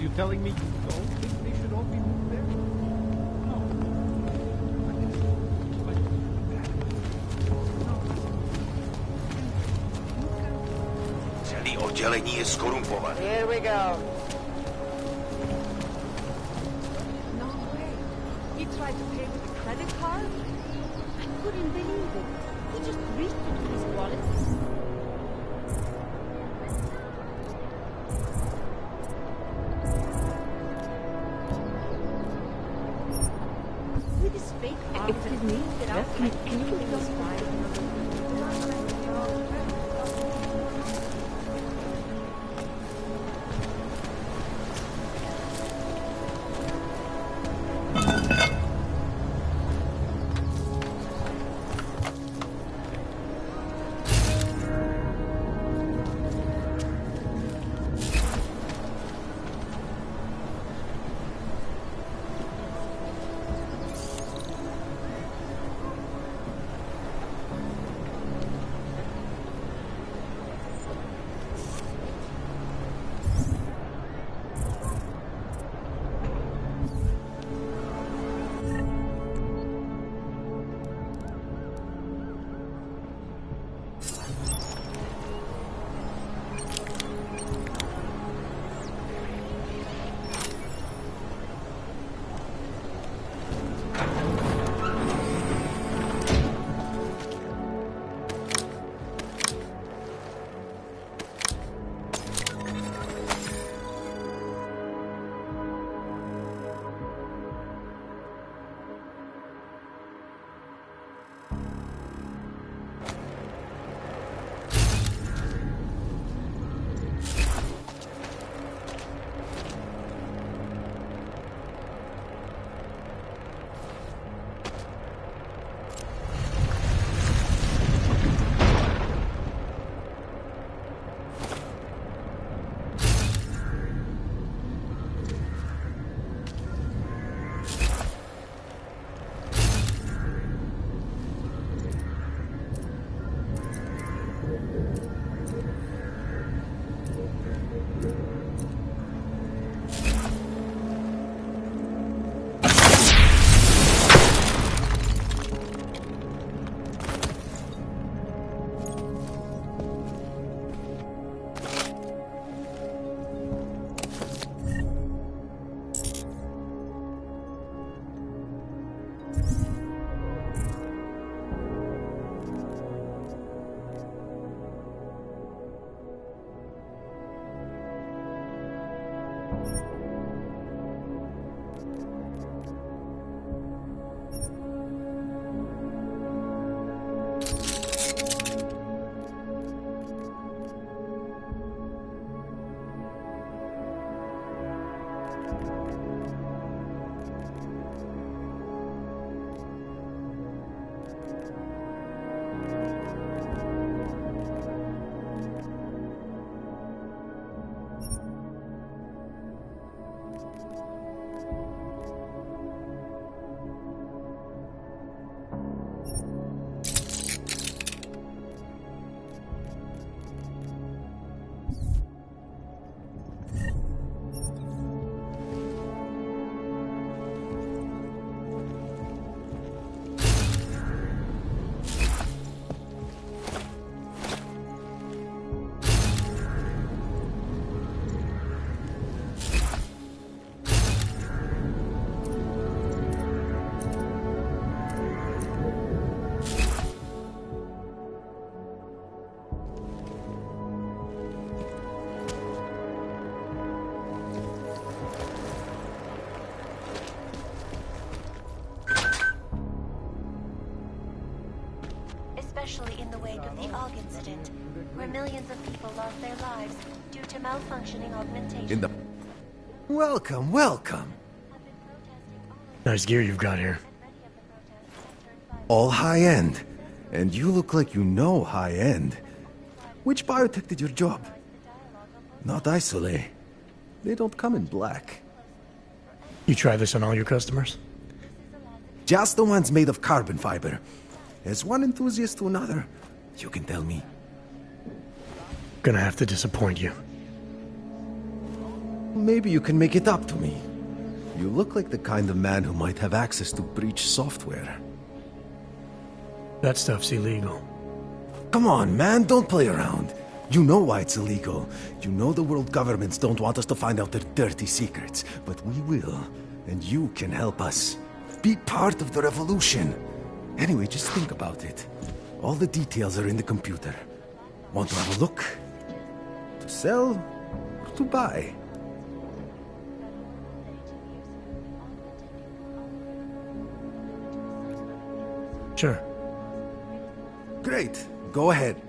[SPEAKER 11] you telling me you don't think they should all be moved there?
[SPEAKER 23] Celý oddělení je skorumpované.
[SPEAKER 24] Here we go.
[SPEAKER 7] No way. He tried to pay with a credit card? I couldn't believe it. He just reached into his wallet. With his fake arm.
[SPEAKER 24] Excuse me? Yes, can you please don't find?
[SPEAKER 2] especially in the wake of the AUG incident, where millions of people lost their lives due to malfunctioning augmentation.
[SPEAKER 3] Welcome, welcome.
[SPEAKER 1] Nice gear you've got here.
[SPEAKER 3] All high-end. And you look like you know high-end. Which biotech did your job? Not Isolate. They don't come in black.
[SPEAKER 1] You try this on all your customers?
[SPEAKER 3] Just the ones made of carbon fiber. As one enthusiast to another, you can tell me.
[SPEAKER 1] Gonna have to disappoint you.
[SPEAKER 3] Maybe you can make it up to me. You look like the kind of man who might have access to breach software.
[SPEAKER 1] That stuff's illegal.
[SPEAKER 3] Come on, man, don't play around. You know why it's illegal. You know the world governments don't want us to find out their dirty secrets, but we will. And you can help us. Be part of the revolution. Anyway, just think about it. All the details are in the computer. Want to have a look? To sell or to buy?
[SPEAKER 1] Sure.
[SPEAKER 3] Great. Go ahead.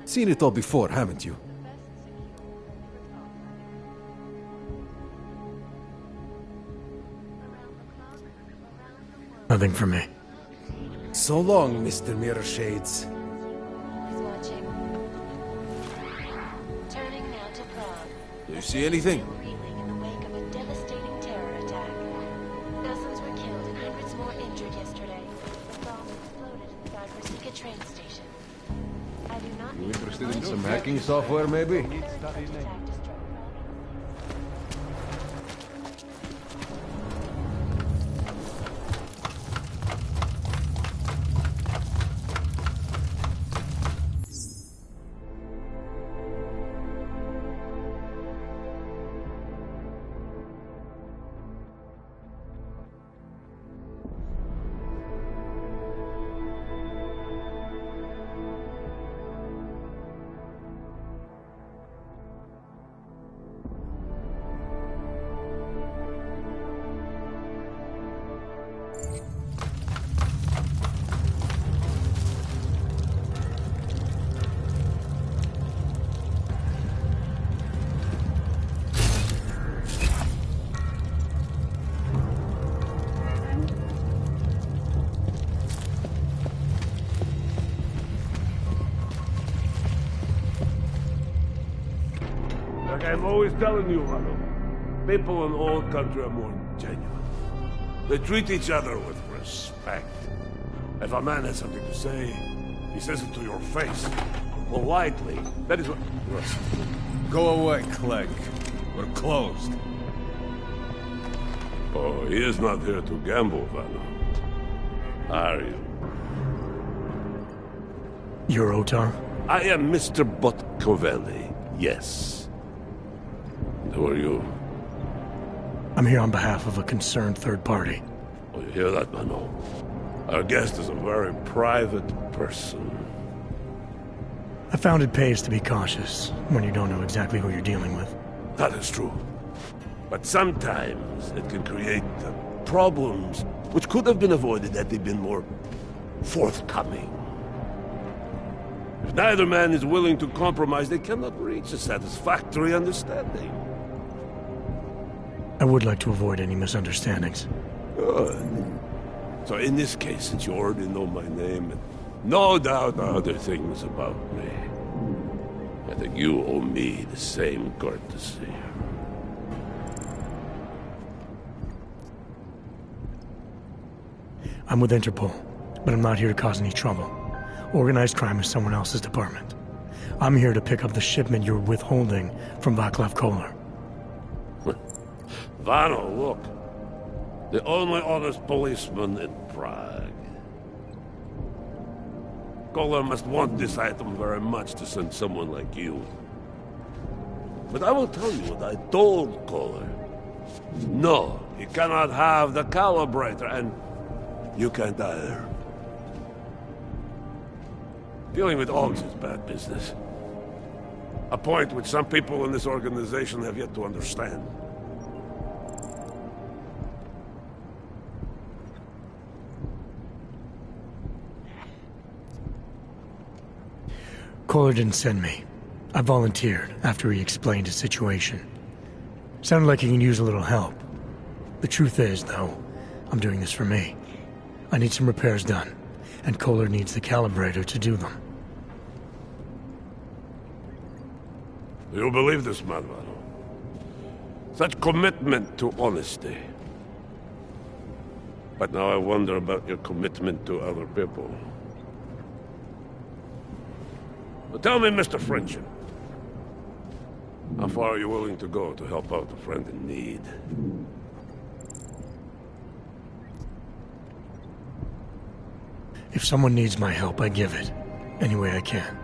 [SPEAKER 3] Seen it all before, haven't you?
[SPEAKER 1] Nothing for me.
[SPEAKER 3] So long, Mr. Mirror Shades.
[SPEAKER 2] Who's watching? Turning now to Prague.
[SPEAKER 17] Do you see anything?
[SPEAKER 2] Reeling in the wake of a devastating terror attack. Dozens were killed and hundreds more injured yesterday. The bomb exploded in the Vagrosika train station. I do not
[SPEAKER 17] You interested in some hacking software, maybe?
[SPEAKER 15] Like I'm always telling you, Rado, people in all country are more genuine. They treat each other with respect. If a man has something to say, he says it to your face. Politely. That is what...
[SPEAKER 17] Go away, Clegg. We're closed.
[SPEAKER 15] Oh, he is not here to gamble, Vano. Are you?
[SPEAKER 1] You're Otar?
[SPEAKER 15] I am Mr. Botkovelli, yes. Who are you?
[SPEAKER 1] I'm here on behalf of a concerned third party.
[SPEAKER 15] Oh, you hear that, Mano? Our guest is a very private person.
[SPEAKER 1] I found it pays to be cautious when you don't know exactly who you're dealing with.
[SPEAKER 15] That is true. But sometimes it can create problems which could have been avoided had they been more forthcoming. If neither man is willing to compromise, they cannot reach a satisfactory understanding.
[SPEAKER 1] I would like to avoid any misunderstandings.
[SPEAKER 15] Good. So in this case, since you already know my name and no doubt other things about me, I think you owe me the same courtesy.
[SPEAKER 1] I'm with Interpol, but I'm not here to cause any trouble. Organized crime is someone else's department. I'm here to pick up the shipment you're withholding from Vaclav Kolar.
[SPEAKER 15] Vano, look. The only honest policeman in Prague. Kolar must want this item very much to send someone like you. But I will tell you what I told Kolar. No, he cannot have the calibrator, and you can't either. Dealing with Augs is bad business. A point which some people in this organization have yet to understand.
[SPEAKER 1] Kohler didn't send me. I volunteered after he explained his situation. Sounded like he can use a little help. The truth is, though, I'm doing this for me. I need some repairs done, and Kohler needs the calibrator to do them.
[SPEAKER 15] You believe this, Manuel? Such commitment to honesty. But now I wonder about your commitment to other people. But tell me, Mr. Friendship, how far are you willing to go to help out a friend in need?
[SPEAKER 1] If someone needs my help, I give it. Any way I can.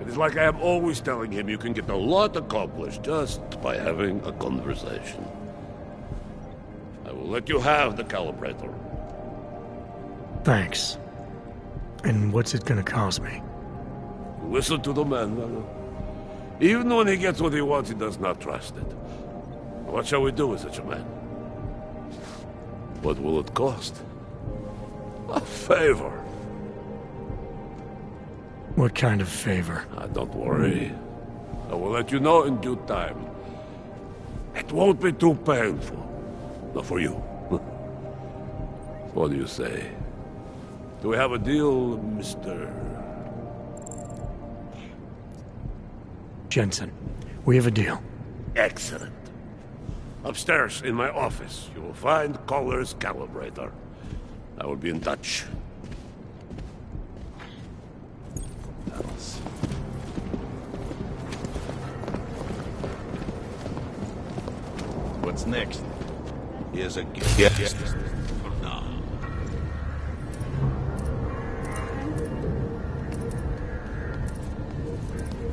[SPEAKER 15] It is like I am always telling him you can get a lot accomplished just by having a conversation. I will let you have the calibrator.
[SPEAKER 1] Thanks. And what's it gonna cost me?
[SPEAKER 15] Listen to the man, Manu. Even when he gets what he wants, he does not trust it. What shall we do with such a man? What will it cost? A favor.
[SPEAKER 1] What kind of favor?
[SPEAKER 15] Don't worry. I will let you know in due time. It won't be too painful. Not for you. What do you say? Do we have a deal, Mr.
[SPEAKER 1] Jensen? We have a deal.
[SPEAKER 15] Excellent. Upstairs in my office, you will find Kohler's calibrator. I will be in touch.
[SPEAKER 8] What's next? Here's a gift. For now.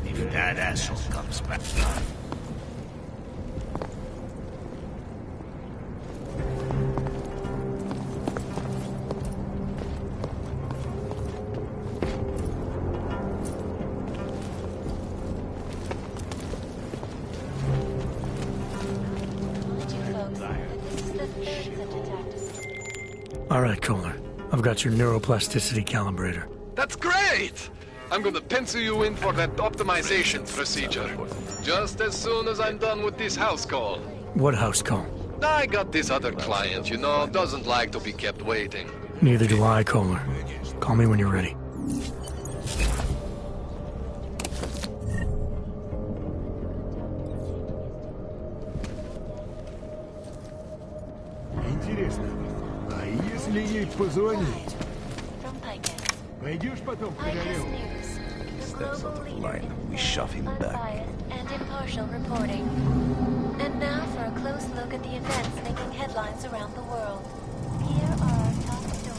[SPEAKER 8] If that asshole comes back.
[SPEAKER 1] All right, Kohler. I've got your neuroplasticity calibrator.
[SPEAKER 16] That's great! I'm gonna pencil you in for that optimization procedure. Just as soon as I'm done with this house call.
[SPEAKER 1] What house call?
[SPEAKER 16] I got this other client, you know, doesn't like to be kept waiting.
[SPEAKER 1] Neither do I, Kohler. Call me when you're ready.
[SPEAKER 9] Интересно, а если ей позвонить? Пойдешь потом к королеву?
[SPEAKER 6] Steps onto the line, we shove him back.
[SPEAKER 2] And impartial reporting. And now for a close look at the events making headlines around the world. Here are our top stories.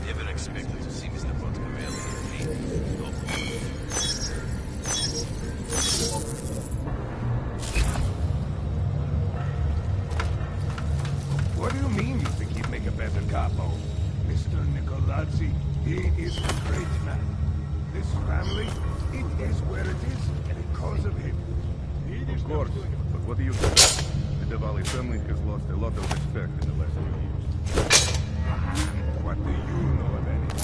[SPEAKER 23] Never expected to see Mr.Fatdoggo.
[SPEAKER 9] What do you mean you think he'd make a better capo? Mr. Nicolazzi, he is a great man. This family, it is where it is, and because of him.
[SPEAKER 8] Of course, but what do you think? The Diwali family has lost a lot of respect in the last few years. What do you know of anything?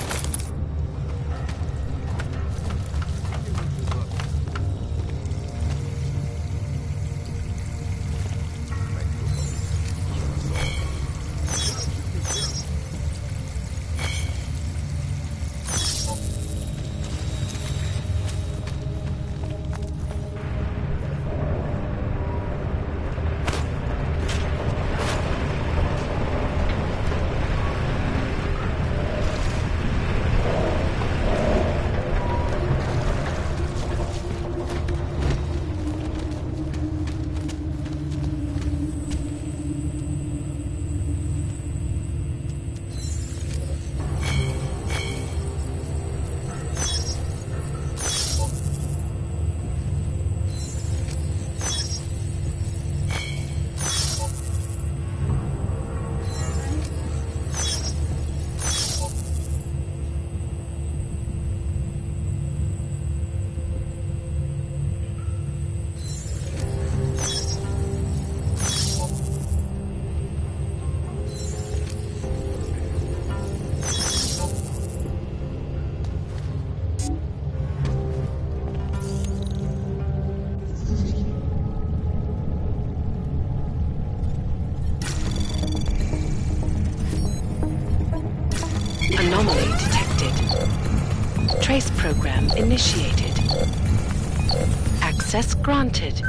[SPEAKER 10] initiated. Access granted.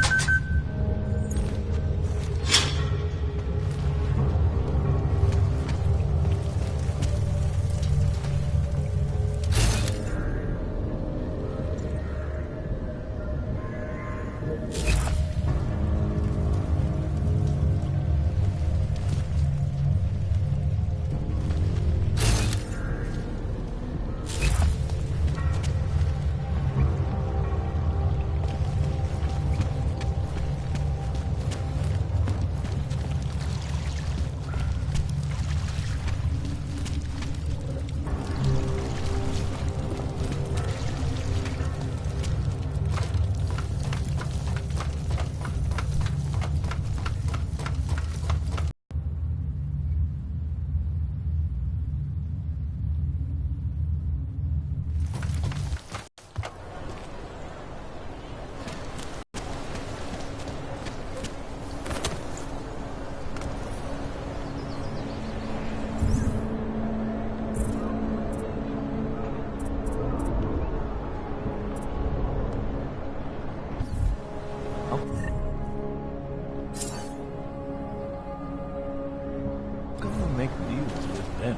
[SPEAKER 6] Make deals with them.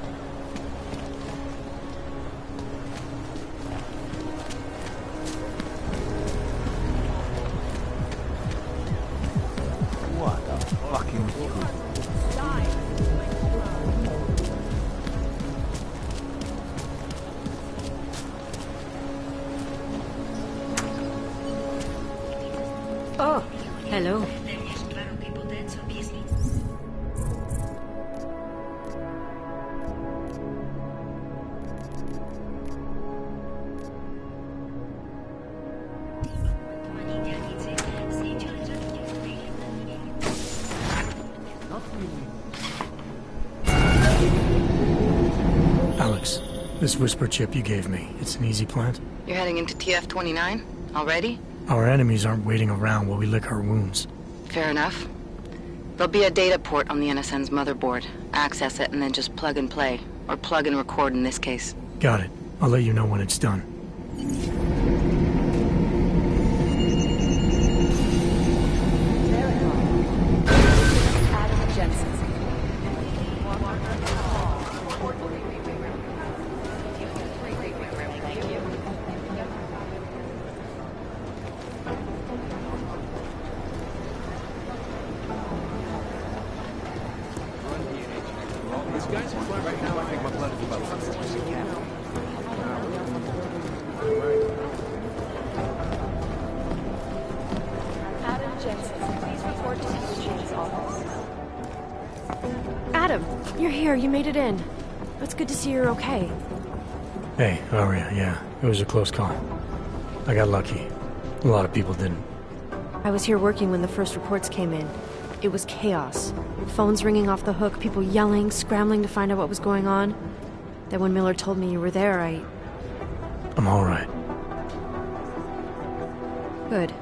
[SPEAKER 6] What a fucking fool.
[SPEAKER 18] Oh, hello.
[SPEAKER 1] Alex, this whisper chip you gave me, it's an easy plant?
[SPEAKER 10] You're heading into TF-29? Already?
[SPEAKER 1] Our enemies aren't waiting around while we lick our wounds.
[SPEAKER 10] Fair enough. There'll be a data port on the NSN's motherboard. Access it and then just plug and play. Or plug and record in this case.
[SPEAKER 1] Got it. I'll let you know when it's done.
[SPEAKER 18] Adam, you're here. You made it in. It's good to see you're okay.
[SPEAKER 1] Hey, Aria, yeah. It was a close call. I got lucky. A lot of people didn't.
[SPEAKER 18] I was here working when the first reports came in. It was chaos. Phones ringing off the hook, people yelling, scrambling to find out what was going on. Then when Miller told me you were there,
[SPEAKER 1] I'm alright.
[SPEAKER 18] Good.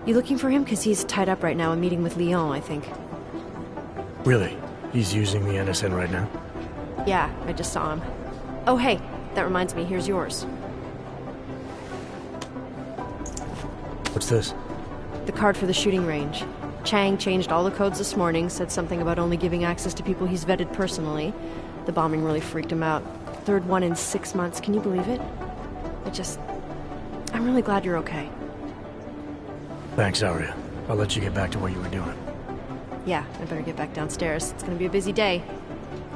[SPEAKER 18] You looking for him? Because he's tied up right now and meeting with Leon, I think.
[SPEAKER 1] Really? He's using the NSN right now?
[SPEAKER 18] Yeah, I just saw him. Oh, hey, that reminds me, here's yours.
[SPEAKER 1] What's this?
[SPEAKER 18] The card for the shooting range. Chang changed all the codes this morning, said something about only giving access to people he's vetted personally. The bombing really freaked him out. Third one in 6 months, can you believe it? I'm really glad you're okay.
[SPEAKER 1] Thanks, Aria. I'll let you get back to what you were doing.
[SPEAKER 18] Yeah, I better get back downstairs. It's gonna be a busy day.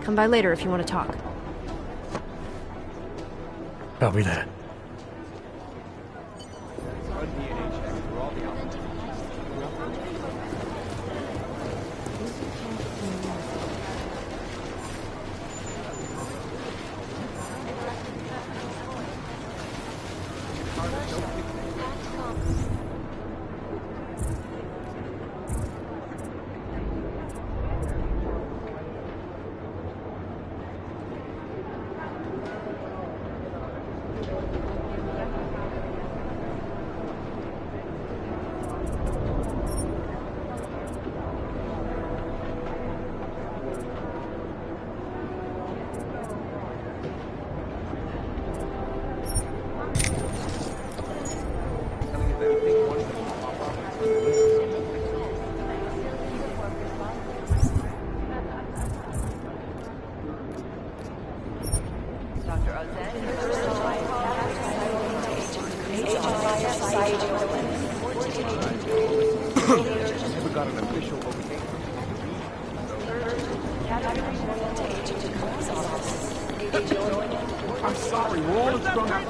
[SPEAKER 18] Come by later if you want to talk.
[SPEAKER 1] Copy that.
[SPEAKER 14] Never got an official okay. I'm sorry, we're all strung out.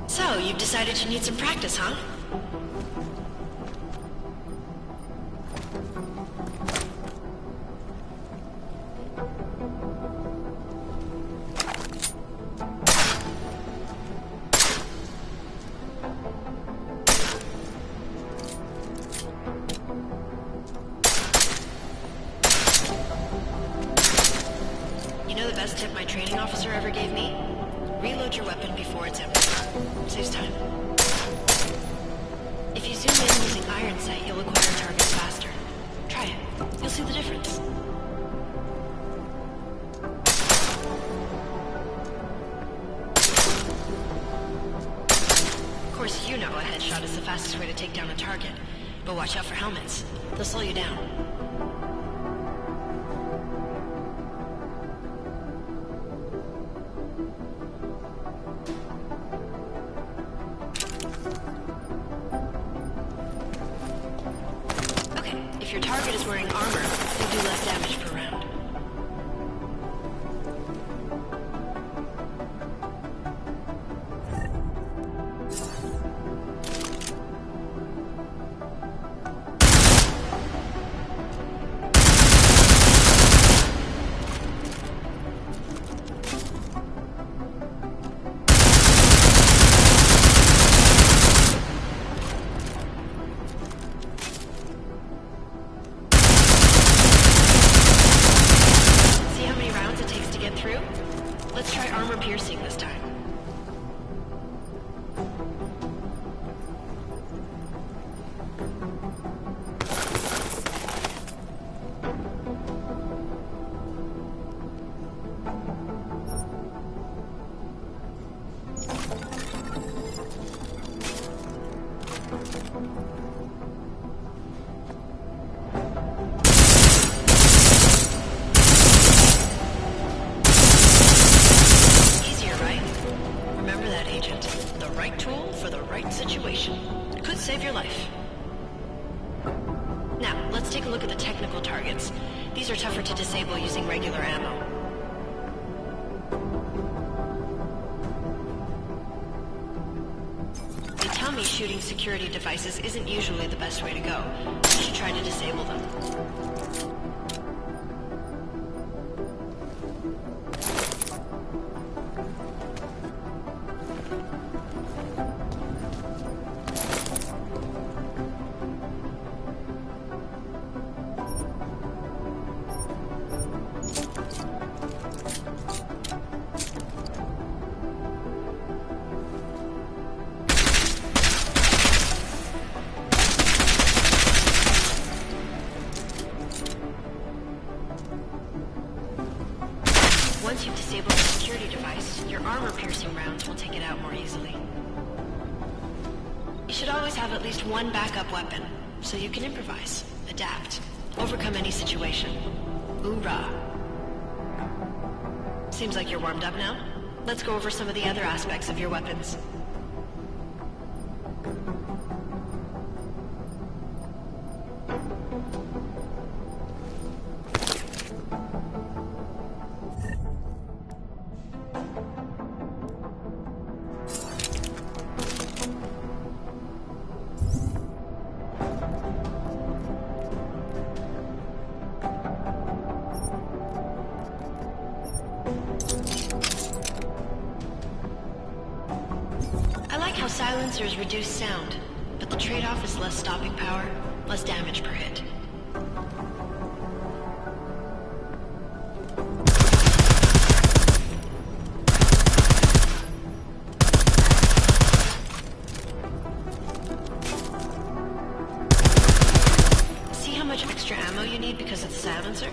[SPEAKER 18] So, you've decided you need some practice, huh? You know the best tip my training officer ever gave me? Reload your weapon before it's empty. Saves time. If you zoom in using iron sight, you'll acquire targets faster. Try it. You'll see the difference. Of course, you know a headshot is the fastest way to take down a target. But watch out for helmets. They'll slow you down. If your target is wearing armor, you'll do less damage per round. Let's try armor piercing this time. Save your life. Now, let's take a look at the technical targets. These are tougher to disable using regular ammo. They tell me shooting security devices isn't usually the best way to go. You should try to disable them. Once you've disabled the security device, your armor-piercing rounds will take it out more easily. You should always have at least one backup weapon, so you can improvise, adapt, overcome any situation. Hoorah! Seems like you're warmed up now. Let's go over some of the other aspects of your weapons. how silencers reduce sound, but the trade-off is less stopping power, less damage per hit. See how much extra ammo you need because of the silencer?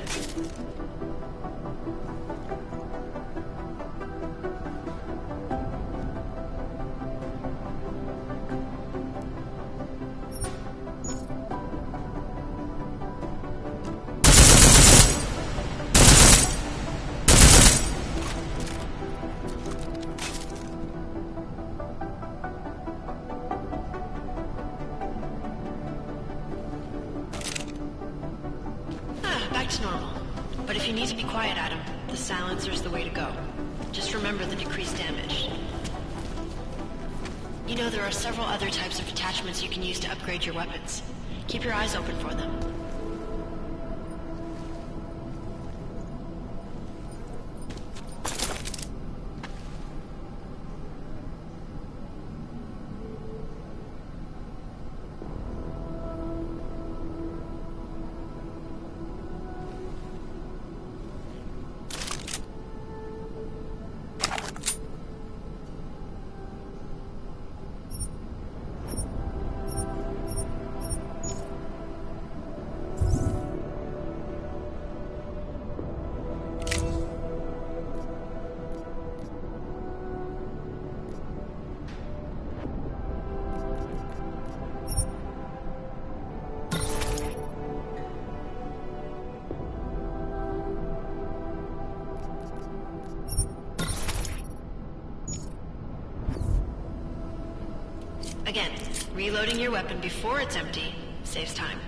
[SPEAKER 18] Back to normal. But if you need to be quiet, Adam, the silencer's the way to go. Just remember the decreased damage. You know, there are several other types of attachments you can use to upgrade your weapons. Keep your eyes open for them. Again, reloading your weapon before it's empty saves time.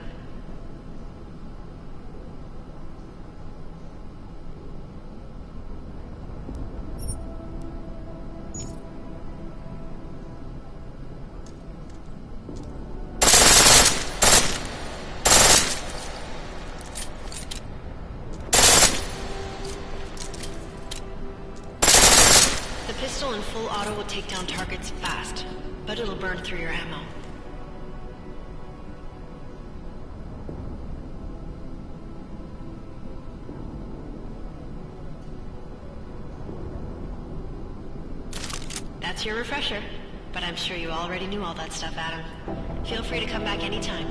[SPEAKER 18] The pistol in full auto will take down targets fast, but it'll burn through your ammo. That's your refresher, but I'm sure you already knew all that stuff, Adam. Feel free to come back anytime.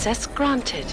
[SPEAKER 10] Access granted.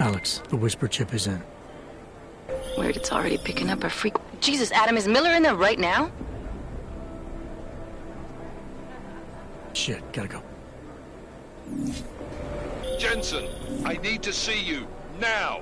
[SPEAKER 1] Alex, the whisper chip is in.
[SPEAKER 10] Weird, it's already picking up a freak. Jesus, Adam, is Miller in there right now?
[SPEAKER 1] Shit, gotta go.
[SPEAKER 4] Jensen, I need to see you, now!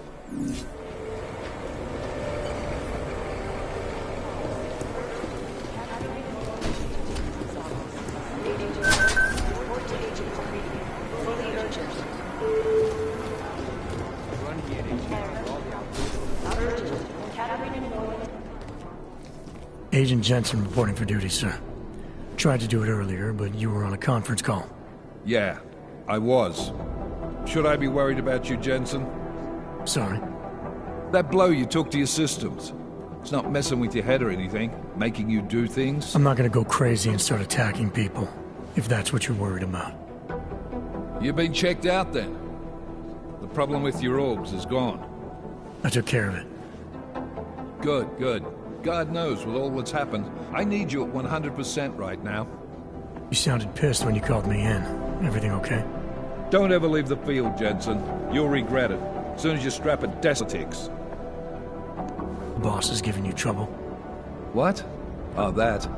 [SPEAKER 1] Agent Jensen reporting for duty, sir. Tried to do it earlier, but you were on a conference call.
[SPEAKER 4] Yeah, I was. Should I be worried about you, Jensen?
[SPEAKER 1] Sorry?
[SPEAKER 4] That blow you took to your systems. It's not messing with your head or anything, making you do things?
[SPEAKER 1] I'm not gonna go crazy and start attacking people, if that's what you're worried about.
[SPEAKER 4] You've been checked out then. The problem with your orbs is gone.
[SPEAKER 1] I took care of it.
[SPEAKER 4] Good, good. God knows, with all that's happened, I need you at 100% right now.
[SPEAKER 1] You sounded pissed when you called me in. Everything okay?
[SPEAKER 4] Don't ever leave the field, Jensen. You'll regret it, as soon as you strap a Desotix.
[SPEAKER 1] The boss is giving you trouble.
[SPEAKER 4] What? Oh, that.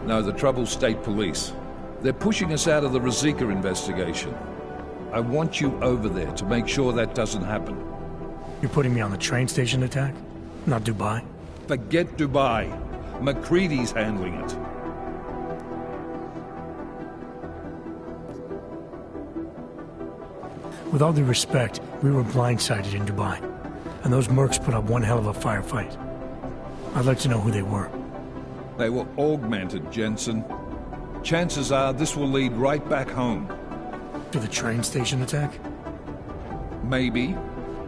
[SPEAKER 4] No, the trouble's state police. They're pushing us out of the Rosika investigation. I want you over there to make sure that doesn't happen.
[SPEAKER 1] You're putting me on the train station attack? Not Dubai?
[SPEAKER 4] Forget Dubai. McCready's handling it.
[SPEAKER 1] With all due respect, we were blindsided in Dubai, and those mercs put up one hell of a firefight. I'd like to know who they were.
[SPEAKER 4] They were augmented, Jensen. Chances are this will lead right back home.
[SPEAKER 1] To the train station attack?
[SPEAKER 4] Maybe.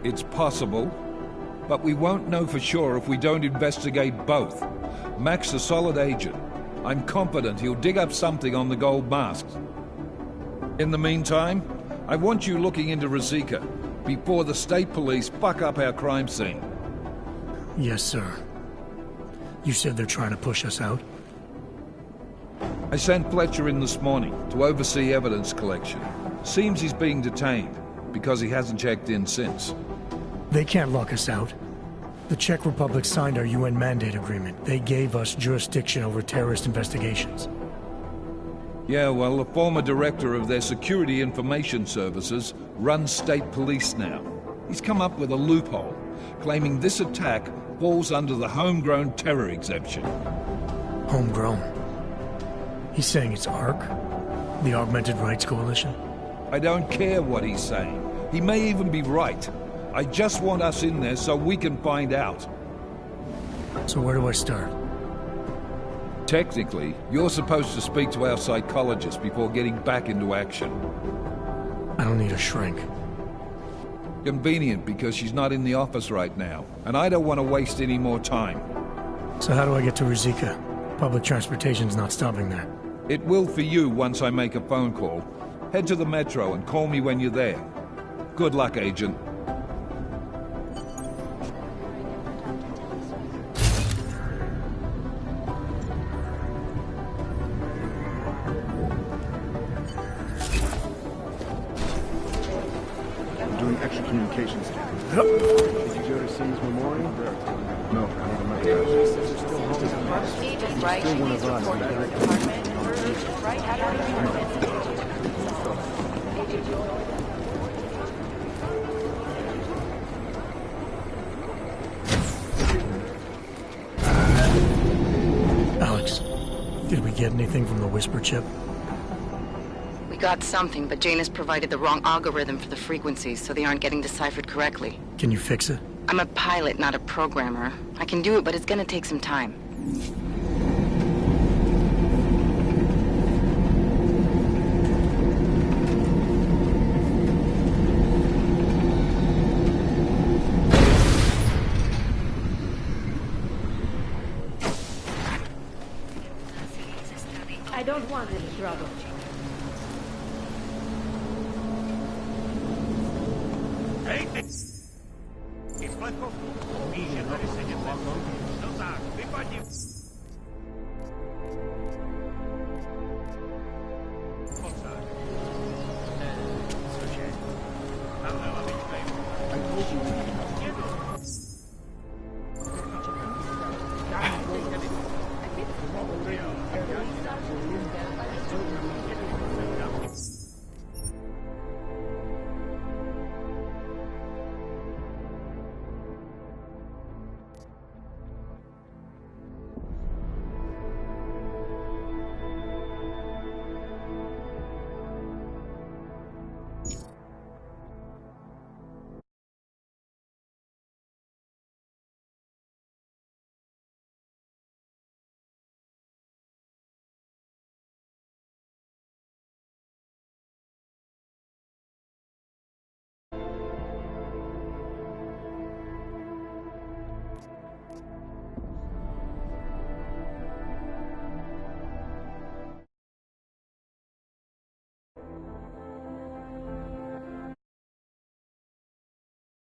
[SPEAKER 4] It's possible. But we won't know for sure if we don't investigate both. Mac's a solid agent. I'm confident he'll dig up something on the gold masks. In the meantime, I want you looking into Rosika before the state police fuck up our crime scene.
[SPEAKER 1] Yes, sir. You said they're trying to push us out?
[SPEAKER 4] I sent Fletcher in this morning to oversee evidence collection. Seems he's being detained because he hasn't checked in since.
[SPEAKER 1] They can't lock us out. The Czech Republic signed our UN mandate agreement. They gave us jurisdiction over terrorist investigations.
[SPEAKER 4] Yeah, well, the former director of their security information services runs state police now. He's come up with a loophole, claiming this attack falls under the homegrown terror exemption.
[SPEAKER 1] Homegrown? He's saying it's ARC? The Augmented Rights Coalition?
[SPEAKER 4] I don't care what he's saying. He may even be right. I just want us in there so we can find out.
[SPEAKER 1] So where do I start?
[SPEAKER 4] Technically, you're supposed to speak to our psychologist before getting back into action.
[SPEAKER 1] I don't need a shrink.
[SPEAKER 4] Convenient, because she's not in the office right now, and I don't want to waste any more time.
[SPEAKER 1] So how do I get to Ruzicka? Public transportation's not stopping there.
[SPEAKER 4] It will for you once I make a phone call. Head to the metro and call me when you're there. Good luck, Agent.
[SPEAKER 8] Doing extra communications. Did you go to Sims Memorial? No, I don't remember.
[SPEAKER 24] Right,
[SPEAKER 8] Still one of us.
[SPEAKER 1] Alex, did we get anything from the Whisper chip?
[SPEAKER 10] We got something, but Jane has provided the wrong algorithm for the frequencies, so they aren't getting deciphered correctly.
[SPEAKER 1] Can you fix it?
[SPEAKER 10] I'm a pilot, not a programmer. I can do it, but it's gonna take some time.
[SPEAKER 7] I don't want any trouble.
[SPEAKER 14] Ps4. Миша, пересадим. Ну так, ты подним.